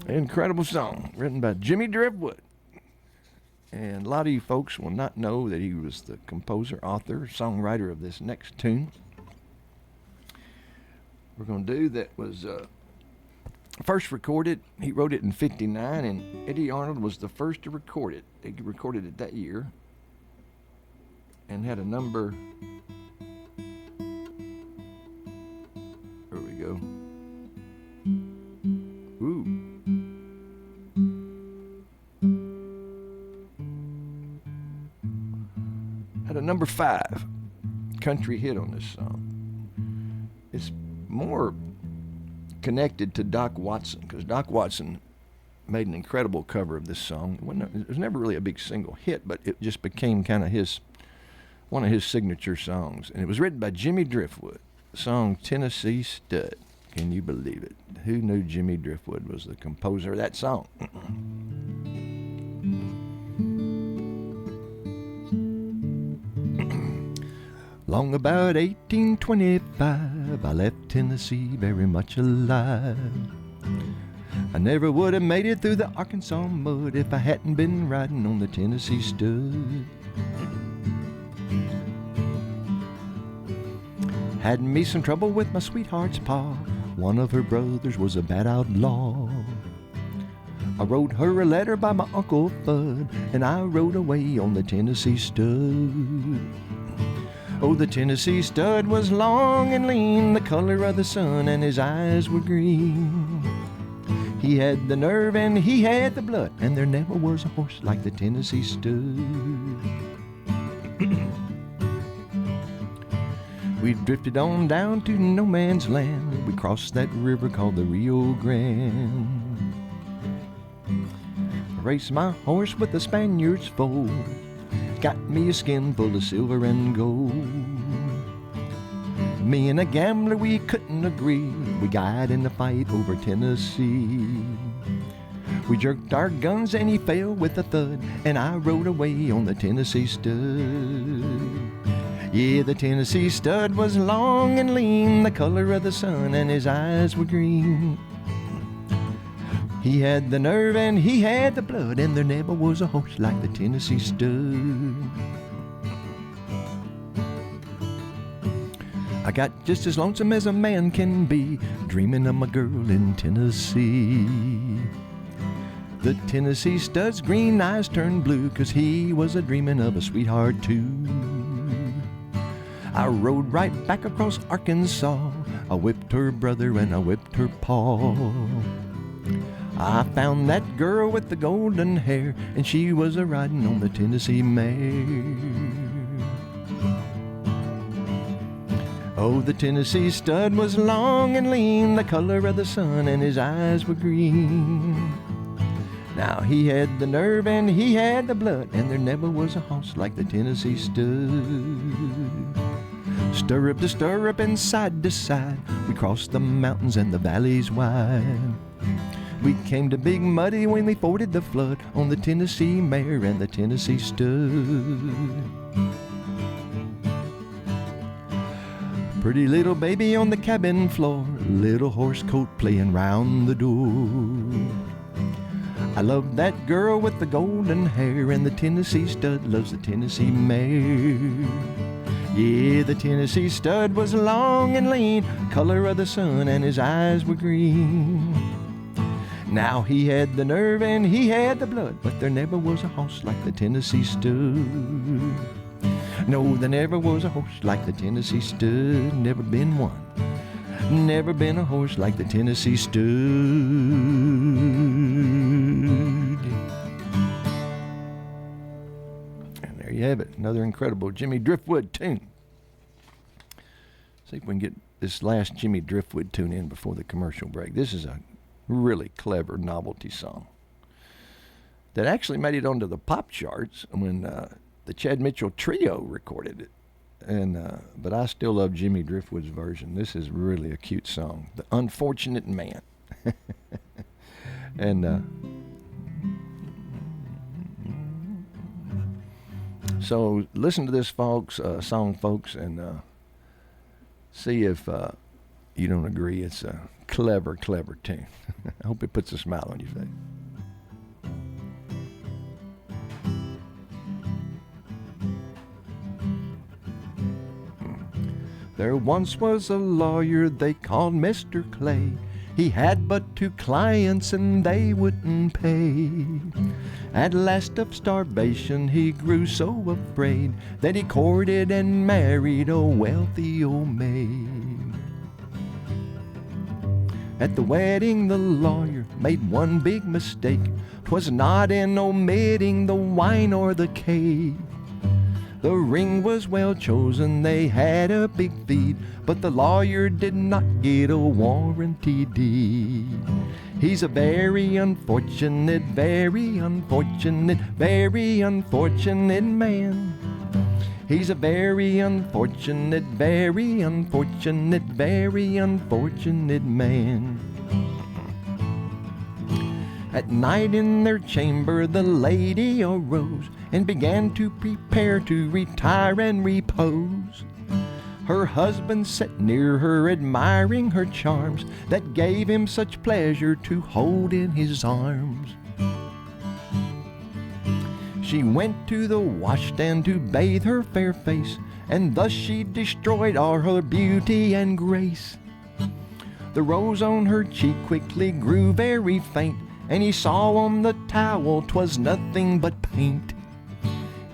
Incredible song written by Jimmy Driftwood. And a lot of you folks will not know that he was the composer, author, songwriter of this next tune we're going to do. That was first recorded. He wrote it in '59, and Eddie Arnold was the first to record it. He recorded it that year and had a number. There we go. Ooh. Had a number 5 country hit on this song. It's more connected to Doc Watson, because Doc Watson made an incredible cover of this song. It was never really a big single hit, but it just became kind of one of his signature songs. And it was written by Jimmy Driftwood. The song Tennessee Stud. Can you believe it? Who knew Jimmy Driftwood was the composer of that song? Long about 1825, I left Tennessee very much alive. I never would have made it through the Arkansas mud if I hadn't been riding on the Tennessee Stud. Had me some trouble with my sweetheart's pa. One of her brothers was a bad outlaw. I wrote her a letter by my Uncle Fudd, and I rode away on the Tennessee Stud. Oh, the Tennessee Stud was long and lean, the color of the sun, and his eyes were green. He had the nerve and he had the blood, and there never was a horse like the Tennessee Stud. We drifted on down to no man's land. We crossed that river called the Rio Grande. I raced my horse with the Spaniard's foal. Got me a skin full of silver and gold. Me and a gambler, we couldn't agree. We got in a fight over Tennessee. We jerked our guns and he fell with a thud, and I rode away on the Tennessee Stud. Yeah, the Tennessee Stud was long and lean, the color of the sun, and his eyes were green. He had the nerve and he had the blood, and there never was a horse like the Tennessee Stud. I got just as lonesome as a man can be, dreaming of my girl in Tennessee. The Tennessee Stud's green eyes turned blue, 'cause he was a-dreaming of a sweetheart too. I rode right back across Arkansas. I whipped her brother and I whipped her paw. I found that girl with the golden hair, and she was a-riding on the Tennessee mare. Oh, the Tennessee Stud was long and lean, the color of the sun, and his eyes were green. Now he had the nerve and he had the blood, and there never was a horse like the Tennessee Stud. Stirrup to stirrup and side to side, we crossed the mountains and the valleys wide. We came to Big Muddy when we forded the flood on the Tennessee mare and the Tennessee Stud. Pretty little baby on the cabin floor, little horse coat playing round the door. I love that girl with the golden hair, and the Tennessee Stud loves the Tennessee mare. Yeah, the Tennessee Stud was long and lean, color of the sun, and his eyes were green. Now he had the nerve and he had the blood, but there never was a horse like the Tennessee Stud. No, there never was a horse like the Tennessee Stud, never been one. Never been a horse like the Tennessee Stud. And there you have it, another incredible Jimmy Driftwood tune. See if we can get this last Jimmy Driftwood tune in before the commercial break. This is a really clever novelty song that actually made it onto the pop charts when the Chad Mitchell Trio recorded it. And but I still love Jimmy Driftwood's version. This is really a cute song, The Unfortunate Man. And so listen to this song, folks, and See if you don't agree. It's a clever tune. I hope it puts a smile on your face. There once was a lawyer they called Mr. Clay. He had but 2 clients and they wouldn't pay. At last of starvation he grew so afraid that he courted and married a wealthy old maid. At the wedding the lawyer made one big mistake. 'Twas not in omitting the wine or the cake. The ring was well chosen, they had a big feed, but the lawyer did not get a warranty deed. He's a very unfortunate, very unfortunate, very unfortunate man. He's a very unfortunate, very unfortunate, very unfortunate man. At night in their chamber the lady arose and began to prepare to retire and repose. Her husband sat near her admiring her charms that gave him such pleasure to hold in his arms. She went to the washstand to bathe her fair face, and thus she destroyed all her beauty and grace. The rose on her cheek quickly grew very faint, and he saw on the towel 'twas nothing but paint.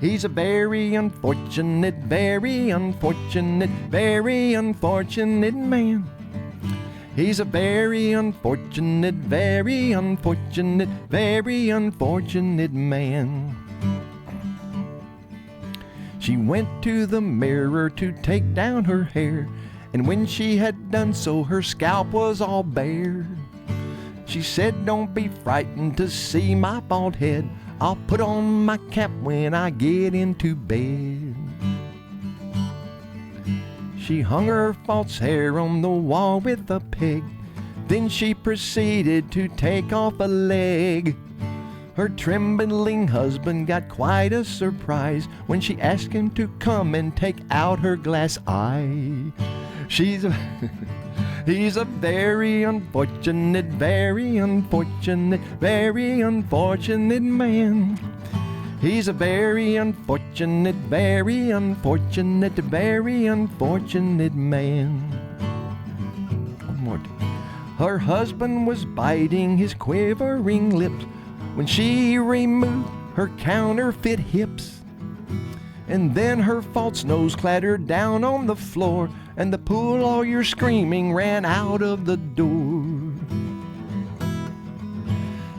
He's a very unfortunate, very unfortunate, very unfortunate man. He's a very unfortunate, very unfortunate, very unfortunate man. She went to the mirror to take down her hair, and when she had done so, her scalp was all bare. She said, "Don't be frightened to see my bald head. I'll put on my cap when I get into bed." She hung her false hair on the wall with a peg. Then she proceeded to take off a leg. Her trembling husband got quite a surprise when she asked him to come and take out her glass eye. He's a very unfortunate, very unfortunate, very unfortunate man. He's a very unfortunate, very unfortunate, very unfortunate man. One more time. Her husband was biting his quivering lips when she removed her counterfeit hips. And then her false nose clattered down on the floor, and the poor lawyer screaming ran out of the door.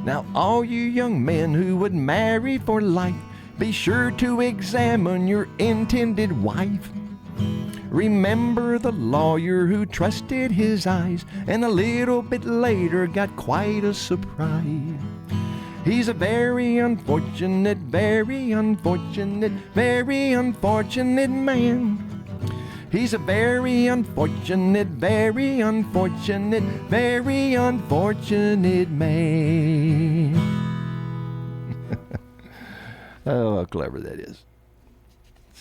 Now all you young men who would marry for life, be sure to examine your intended wife. Remember the lawyer who trusted his eyes, and a little bit later got quite a surprise. He's a very unfortunate, very unfortunate, very unfortunate man. He's a very unfortunate, very unfortunate, very unfortunate man. Oh, how clever that is.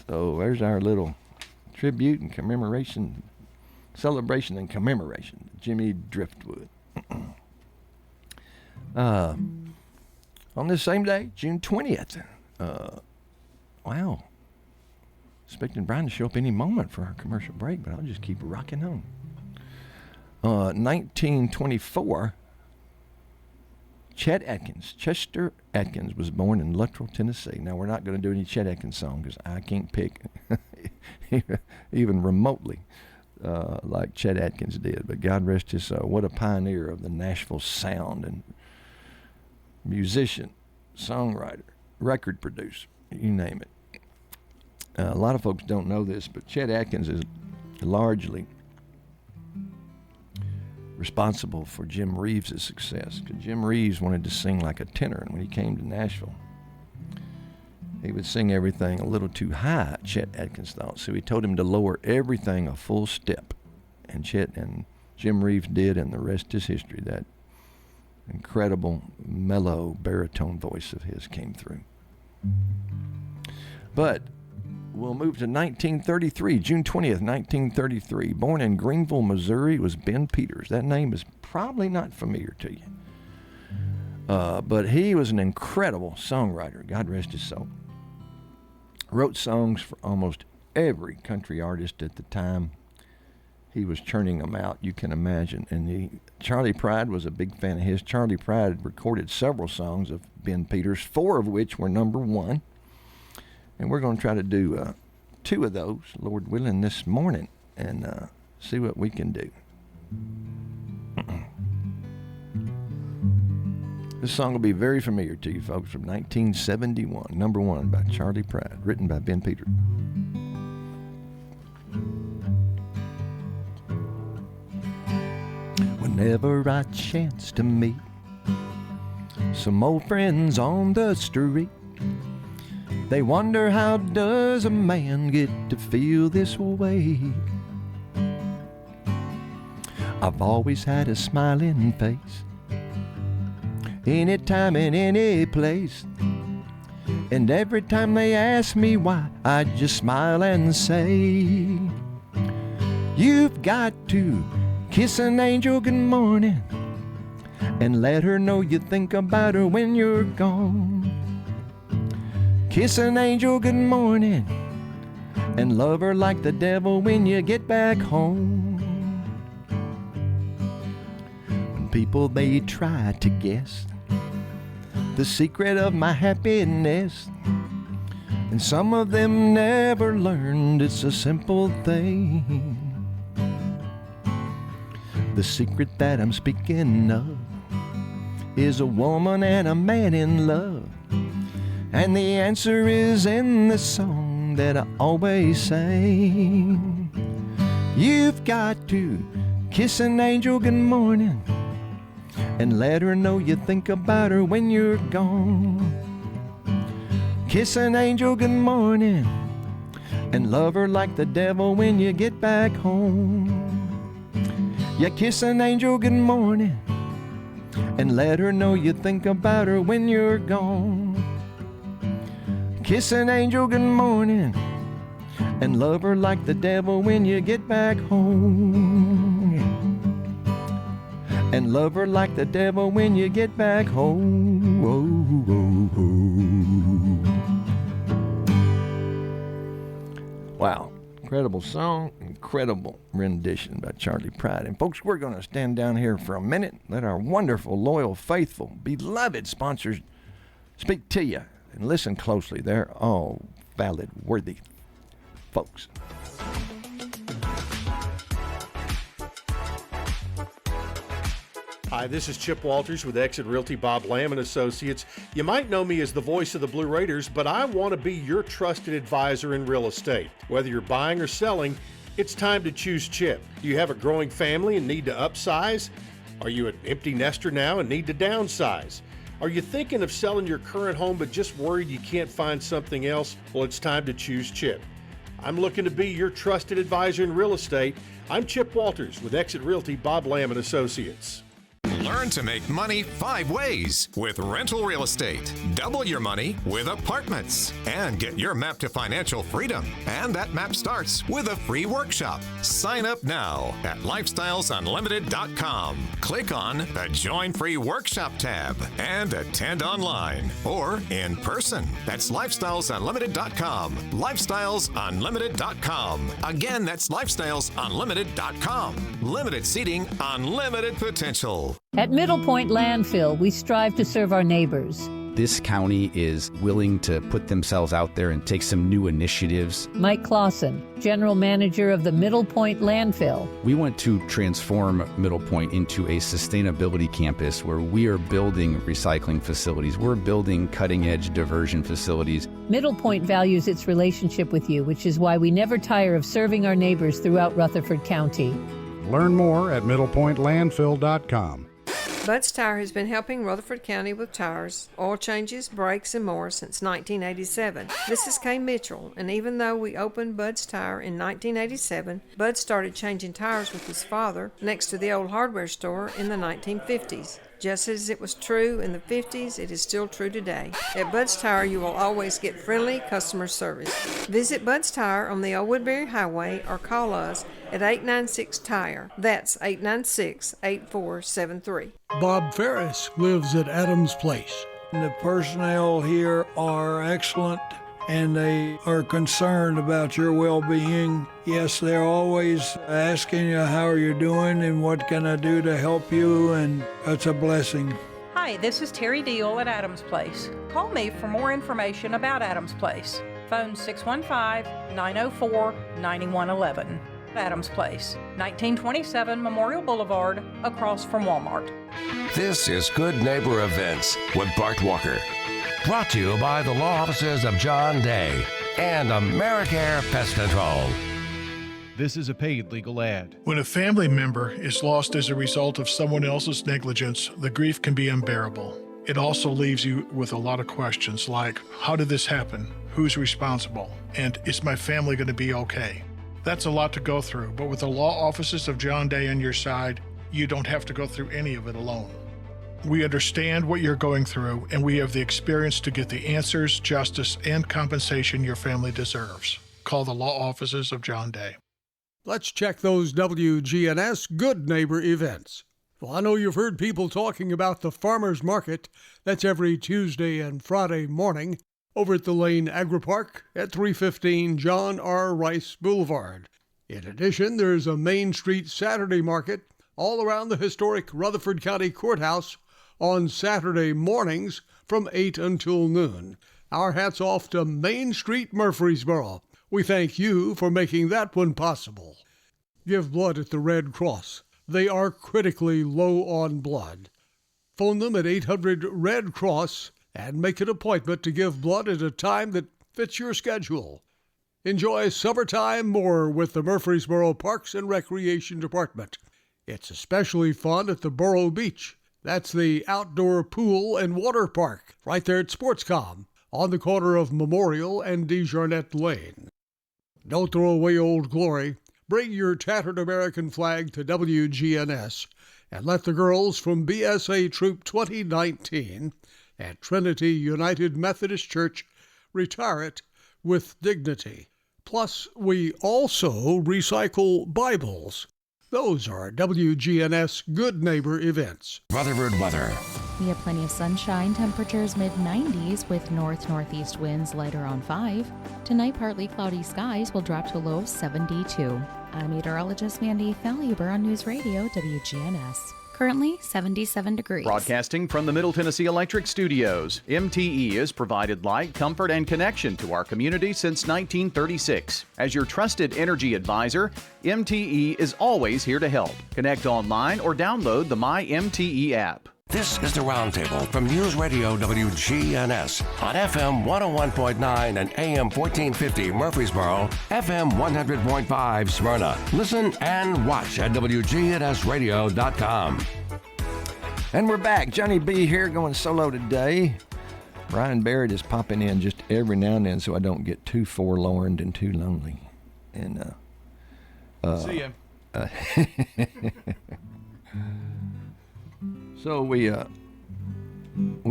So there's our little tribute and commemoration, celebration and commemoration, Jimmy Driftwood. On this same day, June 20th. Wow. Expecting Brian to show up any moment for our commercial break, but I'll just keep rocking on. 1924, Chester Atkins was born in Luttrell, Tennessee. Now, we're not going to do any Chet Atkins song because I can't pick even remotely like Chet Atkins did. But God rest his soul. What a pioneer of the Nashville sound, and musician, songwriter, record producer, you name it. A lot of folks don't know this, but Chet Atkins is largely responsible for Jim Reeves' success, because Jim Reeves wanted to sing like a tenor, and when he came to Nashville, he would sing everything a little too high, Chet Atkins thought. So he told him to lower everything a full step, and Jim Reeves did, and the rest is history. That incredible mellow baritone voice of his came through. But We'll move to 1933, June 20th, 1933. Born in Greenville, Missouri, was Ben Peters. That name is probably not familiar to you. But he was an incredible songwriter. God rest his soul. Wrote songs for almost every country artist at the time. He was churning them out, you can imagine. And Charlie Pride was a big fan of his. Charlie Pride recorded several songs of Ben Peters, 4 of which were number 1. And we're going to try to do 2 of those, Lord willing, this morning and see what we can do. This song will be very familiar to you folks, from 1971, number 1 by Charlie Pride, written by Ben Peters. Whenever I chance to meet some old friends on the street, they wonder, how does a man get to feel this way? I've always had a smiling face, anytime and any place. And every time they ask me why, I just smile and say, you've got to kiss an angel good morning and let her know you think about her when you're gone. Kiss an angel good morning and love her like the devil when you get back home. When people, they try to guess the secret of my happiness, and some of them never learned it's a simple thing. The secret that I'm speaking of is a woman and a man in love. And the answer is in the song that I always sing. You've got to kiss an angel good morning and let her know you think about her when you're gone. Kiss an angel good morning and love her like the devil when you get back home. You kiss an angel good morning and let her know you think about her when you're gone. Kiss an angel good morning and love her like the devil when you get back home. And love her like the devil when you get back home. Oh, oh, oh. Wow. Incredible song, incredible rendition by Charlie Pride. And folks, we're going to stand down here for a minute, let our wonderful, loyal, faithful, beloved sponsors speak to you. And listen closely. They're all valid, worthy folks. Hi, this is Chip Walters with Exit Realty Bob Lamb & Associates. You might know me as the voice of the Blue Raiders, but I want to be your trusted advisor in real estate. Whether you're buying or selling, it's time to choose Chip. Do you have a growing family and need to upsize? Are you an empty nester now and need to downsize? Are you thinking of selling your current home but just worried you can't find something else? Well, it's time to choose Chip. I'm looking to be your trusted advisor in real estate. I'm Chip Walters with Exit Realty Bob Lamb & Associates. Learn to make money 5 ways with rental real estate. Double your money with apartments and get your map to financial freedom. And that map starts with a free workshop. Sign up now at lifestylesunlimited.com. Click on the Join Free Workshop tab and attend online or in person. That's lifestylesunlimited.com. Lifestylesunlimited.com. Again, that's lifestylesunlimited.com. Limited seating, unlimited potential. At Middle Point Landfill, we strive to serve our neighbors. This county is willing to put themselves out there and take some new initiatives. Mike Clausen, General Manager of the Middle Point Landfill. We want to transform Middle Point into a sustainability campus where we are building recycling facilities. We're building cutting-edge diversion facilities. Middle Point values its relationship with you, which is why we never tire of serving our neighbors throughout Rutherford County. Learn more at middlepointlandfill.com. Bud's Tire has been helping Rutherford County with tires, oil changes, brakes, and more since 1987. This is Kay Mitchell, and even though we opened Bud's Tire in 1987, Bud started changing tires with his father next to the old hardware store in the 1950s. Just as it was true in the 50s, it is still true today. At Bud's Tire, you will always get friendly customer service. Visit Bud's Tire on the Old Woodbury Highway or call us at 896-TIRE. That's 896-8473. Bob Ferris lives at Adams Place. The personnel here are excellent, and they are concerned about your well-being. Yes, they're always asking you how are you doing and what can I do to help you, and that's a blessing. Hi, this is Terry Deal at Adams Place. Call me for more information about Adams Place. Phone 615-904-9111. Adams Place, 1927 Memorial Boulevard, across from Walmart. This is Good Neighbor Events with Bart Walker. Brought to you by the law offices of John Day and AmeriCare Pest Control. This is a paid legal ad. When a family member is lost as a result of someone else's negligence, the grief can be unbearable. It also leaves you with a lot of questions like, how did this happen? Who's responsible? And is my family going to be okay? That's a lot to go through, but with the law offices of John Day on your side, you don't have to go through any of it alone. We understand what you're going through, and we have the experience to get the answers, justice, and compensation your family deserves. Call the law offices of John Day. Let's check those WGNS Good Neighbor events. Well, I know you've heard people talking about the farmers market. That's every Tuesday and Friday morning over at the Lane Agri-Park at 315 John R. Rice Boulevard. In addition, there's a Main Street Saturday market all around the historic Rutherford County Courthouse on Saturday mornings from 8 until noon. Our hats off to Main Street Murfreesboro. We thank you for making that one possible. Give blood at the Red Cross. They are critically low on blood. Phone them at 800-RED-CROSS and make an appointment to give blood at a time that fits your schedule. Enjoy summertime more with the Murfreesboro Parks and Recreation Department. It's especially fun at the Borough Beach. That's the outdoor pool and water park right there at Sportscom on the corner of Memorial and DeJarnette Lane. Don't throw away Old Glory. Bring your tattered American flag to WGNS and let the girls from BSA Troop 2019 at Trinity United Methodist Church retire it with dignity. Plus, we also recycle Bibles. Those are WGNS Good Neighbor events. Rutherford weather. We have plenty of sunshine, temperatures mid-90s with north-northeast winds light around 5. Tonight, partly cloudy skies will drop to a low of 72. I'm meteorologist Mandy Falluber on News Radio WGNS. Currently 77 degrees. Broadcasting from the Middle Tennessee Electric Studios, MTE has provided light, comfort, and connection to our community since 1936. As your trusted energy advisor, MTE is always here to help. Connect online or download the My MTE app. This is the Roundtable from News Radio WGNS on FM 101.9 and AM 1450 Murfreesboro, FM 100.5 Smyrna. Listen and watch at WGNSradio.com. And we're back. Johnny B here, going solo today. Ryan Barrett is popping in just every now and then so I don't get too forlorn and too lonely. And see ya. So we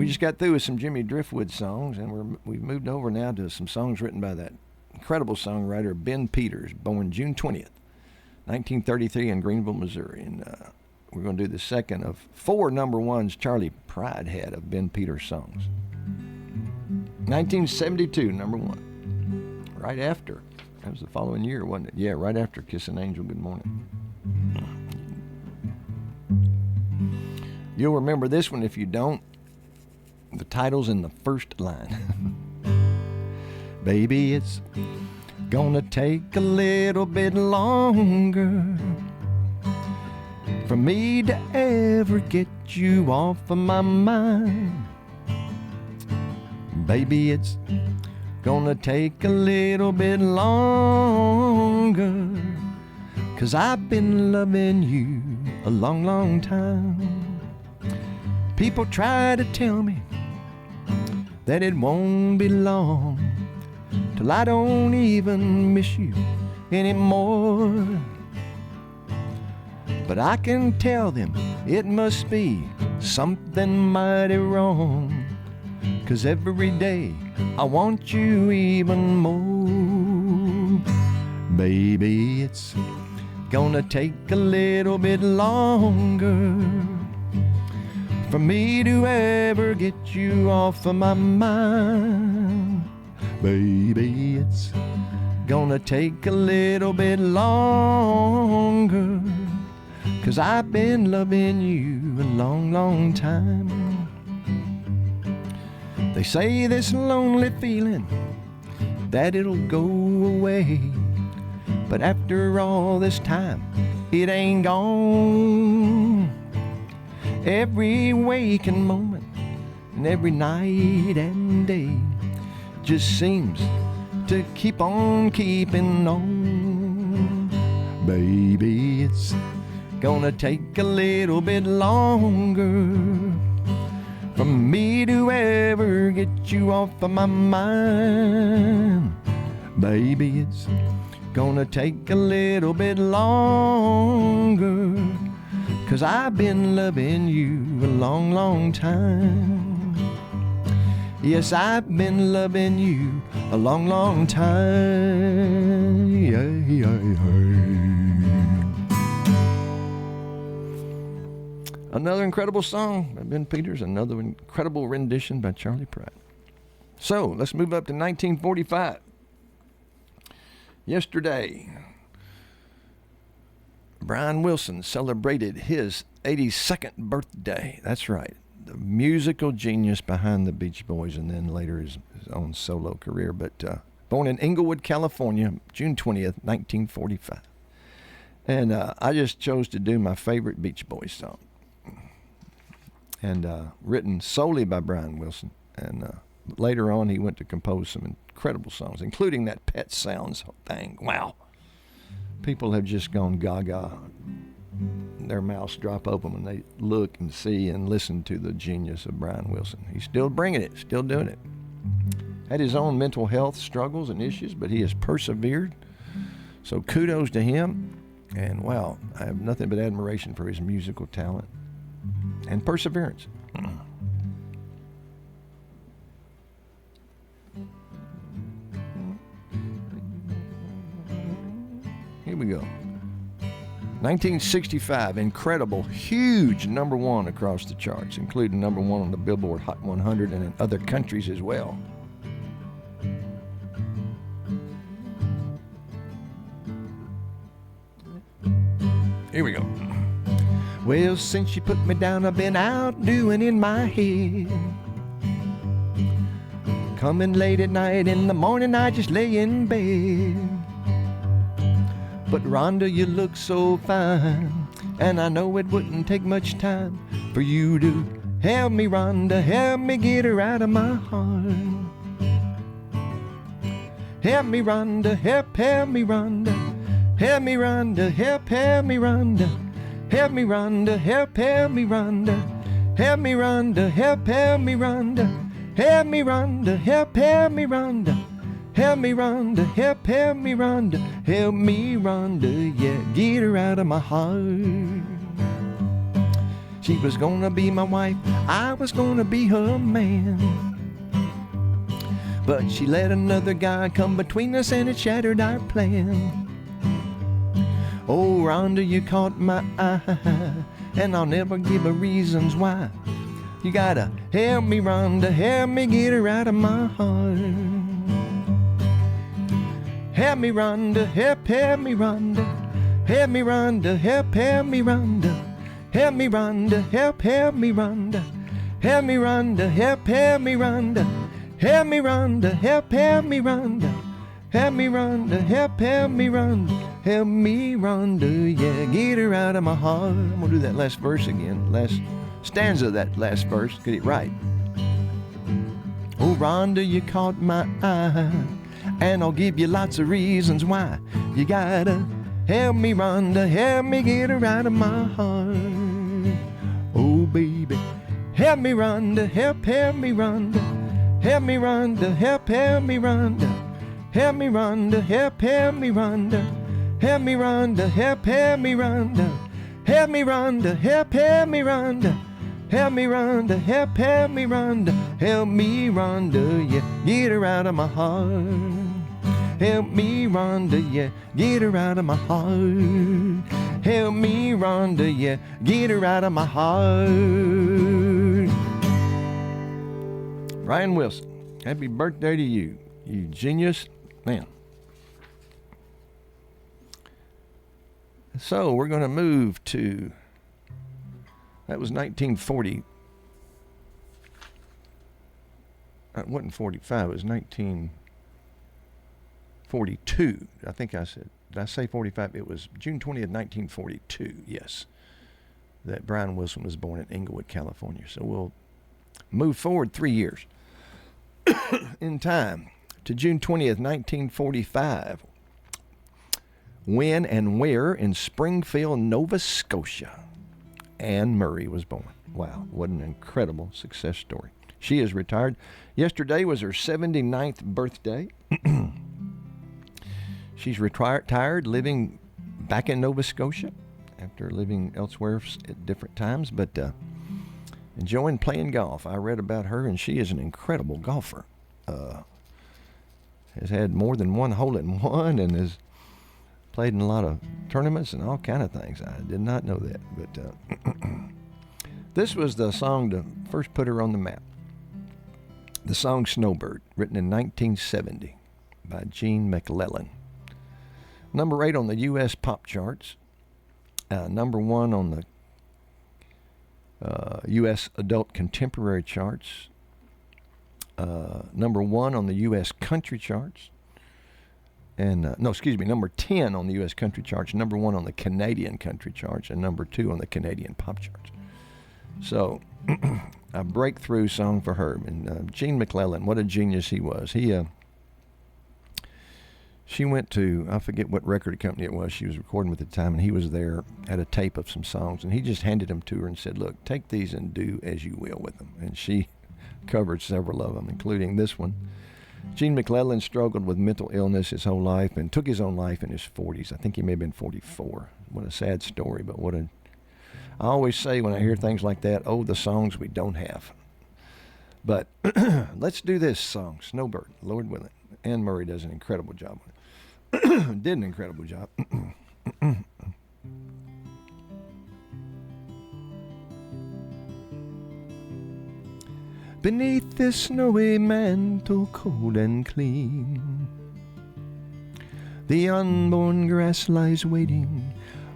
just got through with some Jimmy Driftwood songs, and we've moved over now to some songs written by that incredible songwriter Ben Peters, born June 20th, 1933 in Greenville, Missouri. And we're going to do the second of 4 number ones Charlie Pride had of Ben Peters songs. 1972, number 1. Right after. That was the following year, wasn't it? Yeah, right after Kiss an Angel Good Morning. You'll remember this one if you don't. The title's in the first line. Baby, it's gonna take a little bit longer for me to ever get you off of my mind. Baby, it's gonna take a little bit longer, 'cause I've been loving you a long, long time. People try to tell me that it won't be long till I don't even miss you anymore. But I can tell them it must be something mighty wrong. 'Cause every day I want you even more. Baby, it's gonna take a little bit longer for me to ever get you off of my mind. Baby, it's gonna take a little bit longer, 'cause I've been loving you a long, long time. They say this lonely feeling, that it'll go away, but after all this time, it ain't gone. Every waking moment and every night and day just seems to keep on keeping on. Baby, it's gonna take a little bit longer for me to ever get you off of my mind. Baby, it's gonna take a little bit longer, 'cause I've been loving you a long, long time. Yes, I've been loving you a long, long time. Another incredible song by Ben Peters, another incredible rendition by Charley Pride. So, let's move up to 1945. Yesterday, Brian Wilson celebrated his 82nd birthday. That's right. The musical genius behind the Beach Boys and then later his own solo career. But born in Inglewood, California, June 20th, 1945. And I just chose to do my favorite Beach Boys song. And written solely by Brian Wilson. And later on, he went to compose some incredible songs, including that Pet Sounds thing. Wow. People have just gone gaga. Their mouths drop open when they look and see and listen to the genius of Brian Wilson. He's still bringing it, still doing it. Had his own mental health struggles and issues, but he has persevered. So kudos to him. And wow, I have nothing but admiration for his musical talent and perseverance. Here we go. 1965, incredible, huge number one across the charts, including number one on the Billboard Hot 100 and in other countries as well. Here we go. Well, since you put me down, I've been out doing in my head. Coming late at night, in the morning I just lay in bed. But Rhonda, you look so fine, and I know it wouldn't take much time for you to help me, Rhonda, help me get her out of my heart. Help me, Rhonda, help me, Rhonda, help me, Rhonda, help me, Rhonda, help me, Rhonda, help me, Rhonda, help me, Rhonda, help me, Rhonda, help me, Rhonda, help me, Rhonda. Help me, Rhonda, help me, Rhonda, help me, Rhonda, yeah, get her out of my heart. She was gonna be my wife, I was gonna be her man. But she let another guy come between us and it shattered our plan. Oh, Rhonda, you caught my eye, and I'll never give her reasons why. You gotta help me, Rhonda, help me get her out of my heart. Help me, Rhonda, help me, Rhonda, help me, Rhonda, help me, Rhonda, help me, Rhonda, help me, Rhonda, help me, Rhonda, help me, Rhonda, help me, Rhonda, help me, Rhonda, help me, Rhonda, help me, Rhonda, help me, Rhonda, yeah, get her out of my heart. I'm gonna do that last verse again, last stanza of that last verse, get it right. Oh, Rhonda, you caught my eye, and I'll give you lots of reasons why. You gotta help me, Rhonda, help me get her out of my heart. Oh, baby, help me, Rhonda, help me, Rhonda, help me, Rhonda, help me, Rhonda, help me, Rhonda, help me, Rhonda, help me, Rhonda, help me, Rhonda, help me, Rhonda, help me, Rhonda, help me, Rhonda, Help me, Rhonda, help me, Rhonda, help me, Rhonda, yeah, get her out of my heart. Help me, Rhonda, yeah, get her out of my heart. Help me, Rhonda, yeah, get her out of my heart. Brian Wilson, happy birthday to you, you genius man. So we're going to move to, that was 1940. It wasn't 45, it was 1942. I think I said, did I say 45? It was June 20th, 1942, yes, that Brian Wilson was born in Inglewood, California. So we'll move forward 3 years in time to June 20th, 1945. When and where in Springfield, Nova Scotia, Anne Murray was born. Wow, what an incredible success story. She is retired. Yesterday was her 79th birthday. She's retired, living back in Nova Scotia after living elsewhere at different times, but enjoying playing golf. I read about her, and she is an incredible golfer. Has had more than one hole-in-one and has played in a lot of tournaments and all kind of things. I did not know that, but this was the song to first put her on the map. The song Snowbird, written in 1970 by Gene McClellan. Number 8 on the U.S. pop charts. Number 1 on the U.S. adult contemporary charts. Number 1 on the U.S. country charts. And number 10 on the U.S. country charts, number 1 on the Canadian country charts, and number 2 on the Canadian pop charts. So, a breakthrough song for her. And Gene McClellan, what a genius he was. She went to, I forget what record company it was she was recording with at the time, and he was there, had a tape of some songs, and he just handed them to her and said, look, take these and do as you will with them. And she covered several of them, including this one. Gene McClellan struggled with mental illness his whole life and took his own life in his 40s. I think he may have been 44. What a sad story, but I always say when I hear things like that, oh, the songs we don't have. But let's do this song, Snowbird, Lord willing. Anne Murray does an incredible job with it. Did an incredible job. Beneath this snowy mantle, cold and clean, the unborn grass lies waiting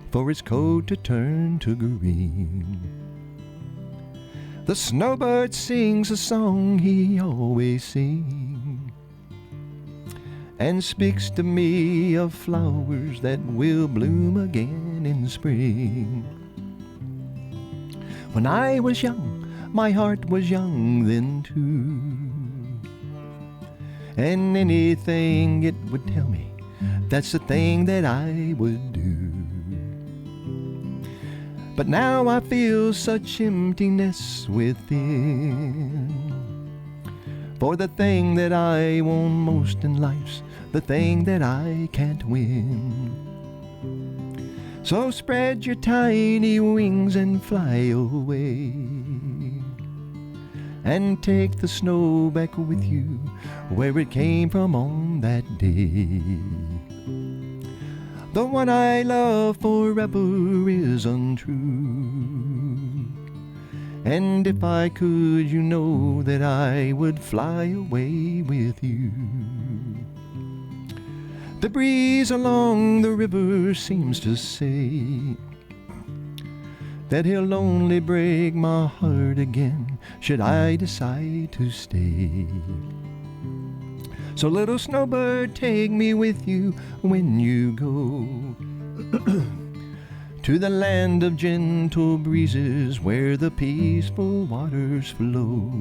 for its coat to turn to green. The snowbird sings a song he always sings, and speaks to me of flowers that will bloom again in spring. When I was young, my heart was young then too, and anything it would tell me, that's the thing that I would do. But now I feel such emptiness within, for the thing that I want most in life's the thing that I can't win. So spread your tiny wings and fly away, and take the snow back with you where it came from on that day. The one I love forever is untrue, and if I could, you know that I would fly away with you. The breeze along the river seems to say that he'll only break my heart again should I decide to stay. So little snowbird, take me with you when you go to the land of gentle breezes where the peaceful waters flow.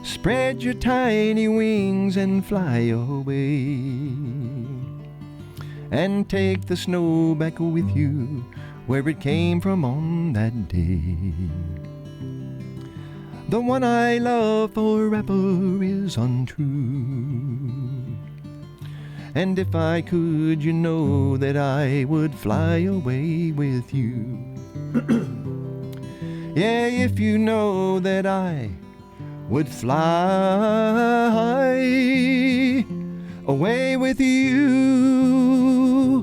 Spread your tiny wings and fly away, and take the snow back with you where it came from on that day. The one I love forever is untrue, and if I could, you know that I would fly away with you. Yeah, if you know that I would fly away with you.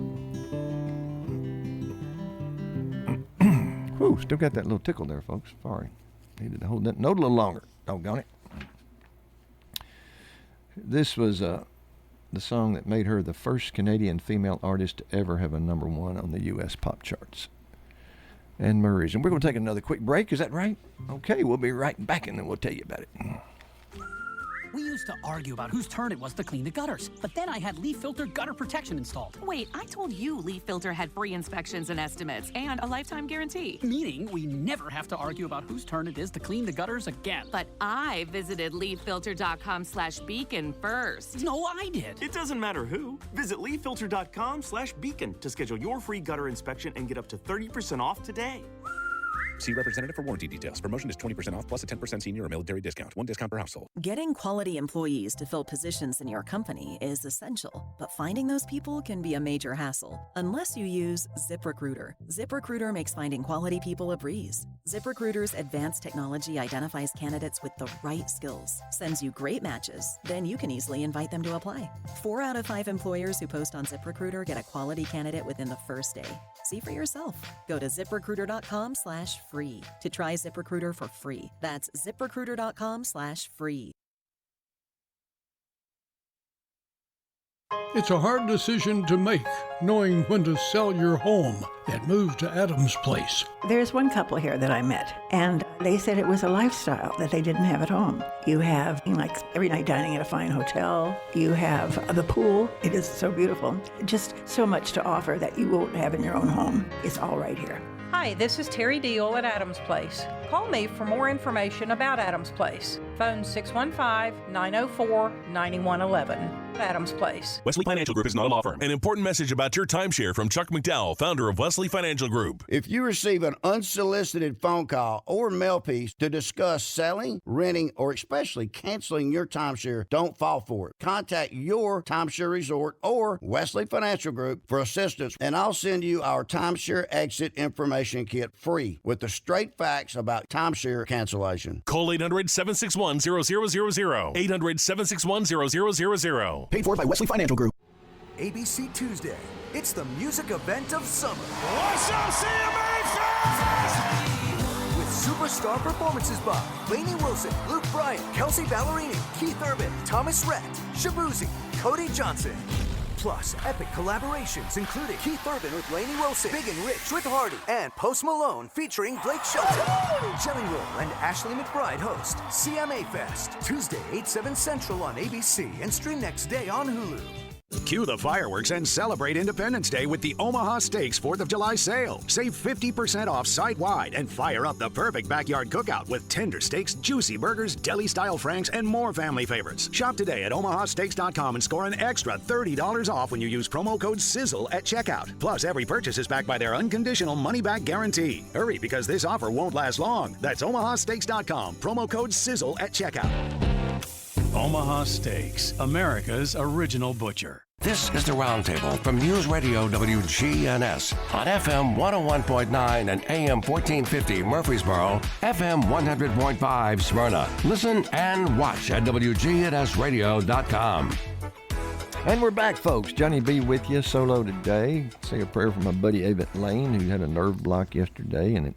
Whew, still got that little tickle there, folks. Sorry. Needed to hold that note a little longer. Doggone it. This was the song that made her the first Canadian female artist to ever have a #1 on the U.S. pop charts. Anne Murray's. And we're going to take another quick break. Is that right? Okay, we'll be right back, and then we'll tell you about it. We used to argue about whose turn it was to clean the gutters, but then I had Leaf Filter gutter protection installed. Wait, I told you Leaf Filter had free inspections and estimates and a lifetime guarantee. Meaning we never have to argue about whose turn it is to clean the gutters again. But I visited leaffilter.com/beacon first. No, I did. It doesn't matter who. Visit leaffilter.com/beacon to schedule your free gutter inspection and get up to 30% off today. See representative for warranty details. Promotion is 20% off plus a 10% senior or military discount. 1 discount per household. Getting quality employees to fill positions in your company is essential, but finding those people can be a major hassle unless you use ZipRecruiter. ZipRecruiter makes finding quality people a breeze. ZipRecruiter's advanced technology identifies candidates with the right skills, sends you great matches, then you can easily invite them to apply. 4 out of 5 employers who post on ZipRecruiter get a quality candidate within the first day. See for yourself. Go to ZipRecruiter.com/free to try ZipRecruiter for free. That's ZipRecruiter.com/free. It's a hard decision to make, knowing when to sell your home and move to Adams Place. There's one couple here that I met, and they said it was a lifestyle that they didn't have at home. You have, like, every night dining at a fine hotel. You have the pool. It is so beautiful. Just so much to offer that you won't have in your own home. It's all right here. Hi, this is Terry Deal at Adams Place. Call me for more information about Adams Place. Phone 615-904-9111. Adams Place. Wesley Financial Group is not a law firm. An important message about your timeshare from Chuck McDowell, founder of Wesley Financial Group. If you receive an unsolicited phone call or mail piece to discuss selling, renting, or especially canceling your timeshare, don't fall for it. Contact your timeshare resort or Wesley Financial Group for assistance, and I'll send you our timeshare exit information kit free with the straight facts about timeshare cancellation. Call 800-761-0000. 800-761-0000. Paid for by Wesley Financial Group. ABC Tuesday. It's the music event of summer. What's up, CMA fans? With superstar performances by Lainey Wilson, Luke Bryan, Kelsey Ballerini, Keith Urban, Thomas Rhett, Shabuzi, Cody Johnson. Plus, epic collaborations including Keith Urban with Lainey Wilson, Big and Rich with Hardy, and Post Malone featuring Blake Shelton. Jelly Roll and Ashley McBride host CMA Fest, Tuesday, 8/7 Central on ABC and stream next day on Hulu. Cue the fireworks and celebrate Independence Day with the Omaha Steaks 4th of July sale. Save 50% off site-wide and fire up the perfect backyard cookout with tender steaks, juicy burgers, deli-style franks, and more family favorites. Shop today at omahasteaks.com and score an extra $30 off when you use promo code SIZZLE at checkout. Plus, every purchase is backed by their unconditional money-back guarantee. Hurry, because this offer won't last long. That's omahasteaks.com. Promo code SIZZLE at checkout. Omaha Steaks, America's original butcher. This is the Roundtable from News Radio WGNS on FM 101.9 and AM 1450 Murfreesboro, FM 100.5 Smyrna. Listen and watch at WGNSradio.com. And we're back, folks. Johnny B with you solo today. Say a prayer for my buddy Avett Lane, who had a nerve block yesterday, and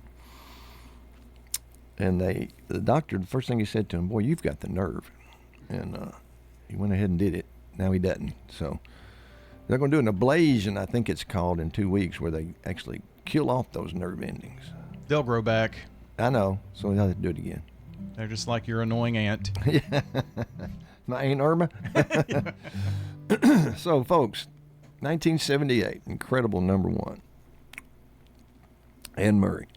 the doctor, the first thing he said to him, "Boy, you've got the nerve." And he went ahead and did it. Now he doesn't. So they're going to do an ablation, I think it's called, in 2 weeks, where they actually kill off those nerve endings. They'll grow back. I know. So he'll have to do it again. They're just like your annoying aunt. Yeah. My Aunt Irma. So, folks, 1978, incredible #1. Anne Murray,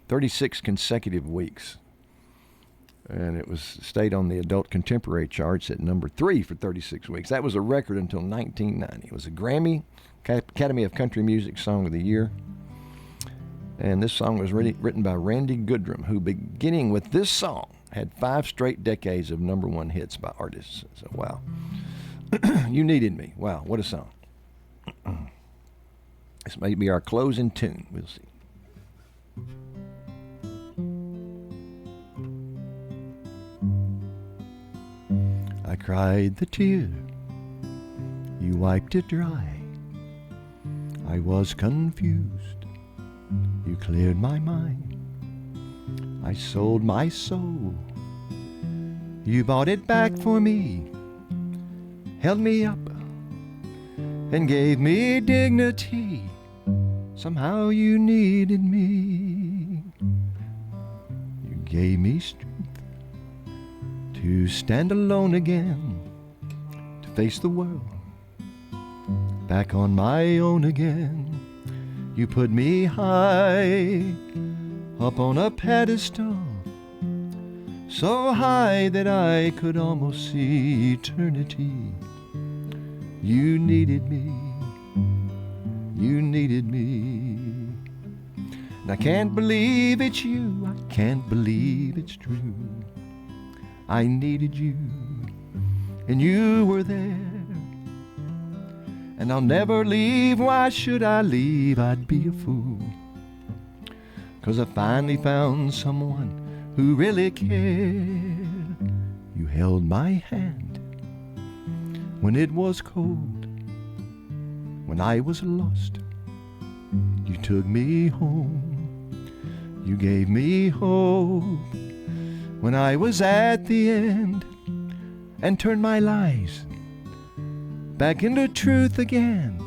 36 consecutive weeks. And it was stayed on the adult contemporary charts at #3 for 36 weeks. That was a record until 1990. It was a Grammy, Academy of Country Music Song of the Year. And this song was written by Randy Goodrum, who, beginning with this song, had 5 straight decades of #1 hits by artists. So, wow. You Needed Me. Wow, what a song. This may be our closing tune. We'll see. I cried the tear, you wiped it dry. I was confused, you cleared my mind. I sold my soul, you bought it back for me, held me up and gave me dignity. Somehow you needed me. You gave me strength to stand alone again, to face the world, back on my own again. You put me high up on a pedestal, so high that I could almost see eternity. You needed me, you needed me. And I can't believe it's you, I can't believe it's true. I needed you, and you were there. And I'll never leave, why should I leave? I'd be a fool. 'Cause I finally found someone who really cared. You held my hand when it was cold, when I was lost. You took me home, you gave me hope when I was at the end, and turned my lies back into truth again.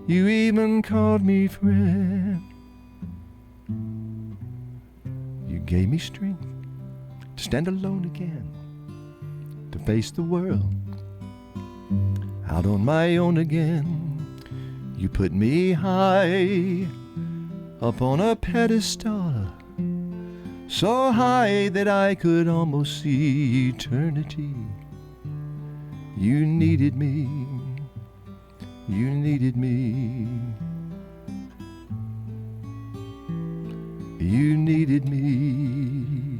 You even called me friend. You gave me strength to stand alone again, to face the world out on my own again. You put me high up on a pedestal, so high that I could almost see eternity. You needed me, you needed me, you needed me,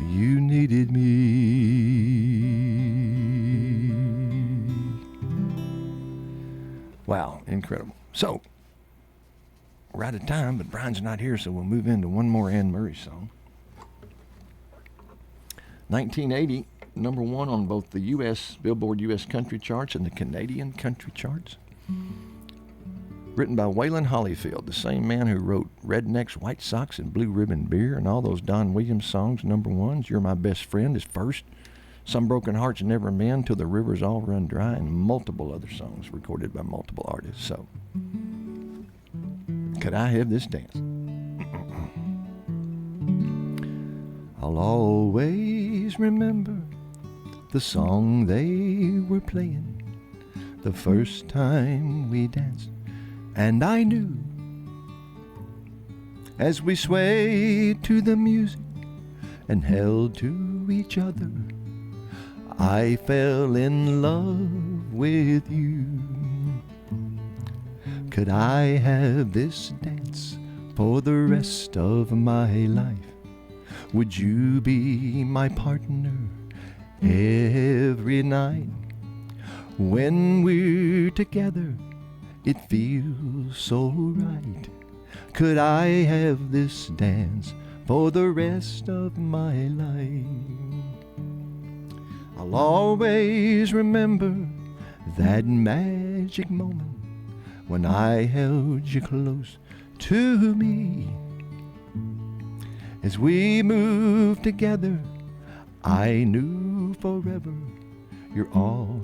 you needed me. Wow, incredible. So, we're out of time, but Brian's not here, so we'll move into one more Anne Murray song. 1980, number one on both the U.S. Billboard U.S. country charts and the Canadian country charts. Written by Waylon Hollyfield, the same man who wrote Rednecks, White Sox, and Blue Ribbon Beer, and all those Don Williams songs, number ones. You're My Best Friend is first. Some Broken Hearts Never Mend, Till the Rivers All Run Dry, and multiple other songs recorded by multiple artists. So, could I have this dance? I'll always remember the song they were playing the first time we danced, and I knew as we swayed to the music and held to each other, I fell in love with you. Could I have this dance for the rest of my life? Would you be my partner every night? When we're together, it feels so right. Could I have this dance for the rest of my life? I'll always remember that magic moment when I held you close to me. As we moved together, I knew forever you're all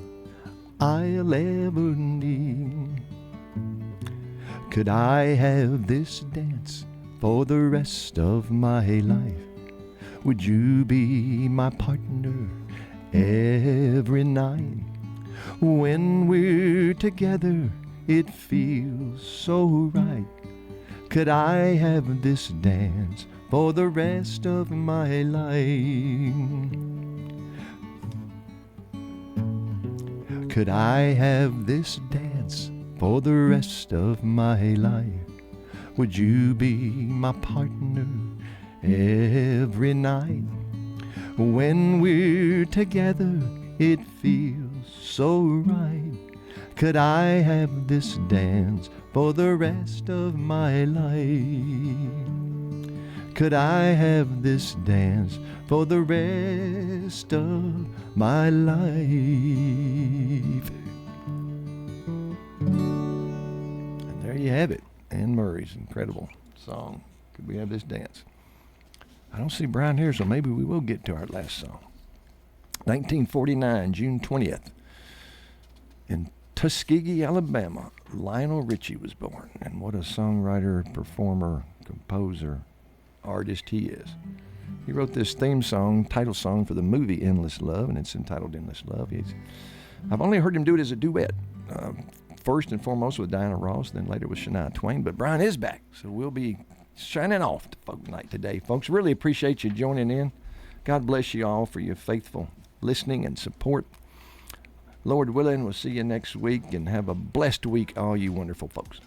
I'll ever need. Could I have this dance for the rest of my life? Would you be my partner every night? When we're together, it feels so right. Could I have this dance for the rest of my life? Could I have this dance for the rest of my life? Would you be my partner every night? When we're together, it feels so right. Could I have this dance for the rest of my life? Could I have this dance for the rest of my life? And there you have it. Anne Murray's incredible song. Could we have this dance? I don't see Brian here, so maybe we will get to our last song. 1949, June 20th. In Tuskegee, Alabama, Lionel Richie was born. And what a songwriter, performer, composer, artist he is. He wrote this theme song, title song for the movie Endless Love, and it's entitled Endless Love. I've only heard him do it as a duet. First and foremost with Diana Ross, then later with Shania Twain. But Brian is back, so we'll be shining off to Folk Night today. Folks, really appreciate you joining in. God bless you all for your faithful listening and support. Lord willing, we'll see you next week, and have a blessed week, all you wonderful folks.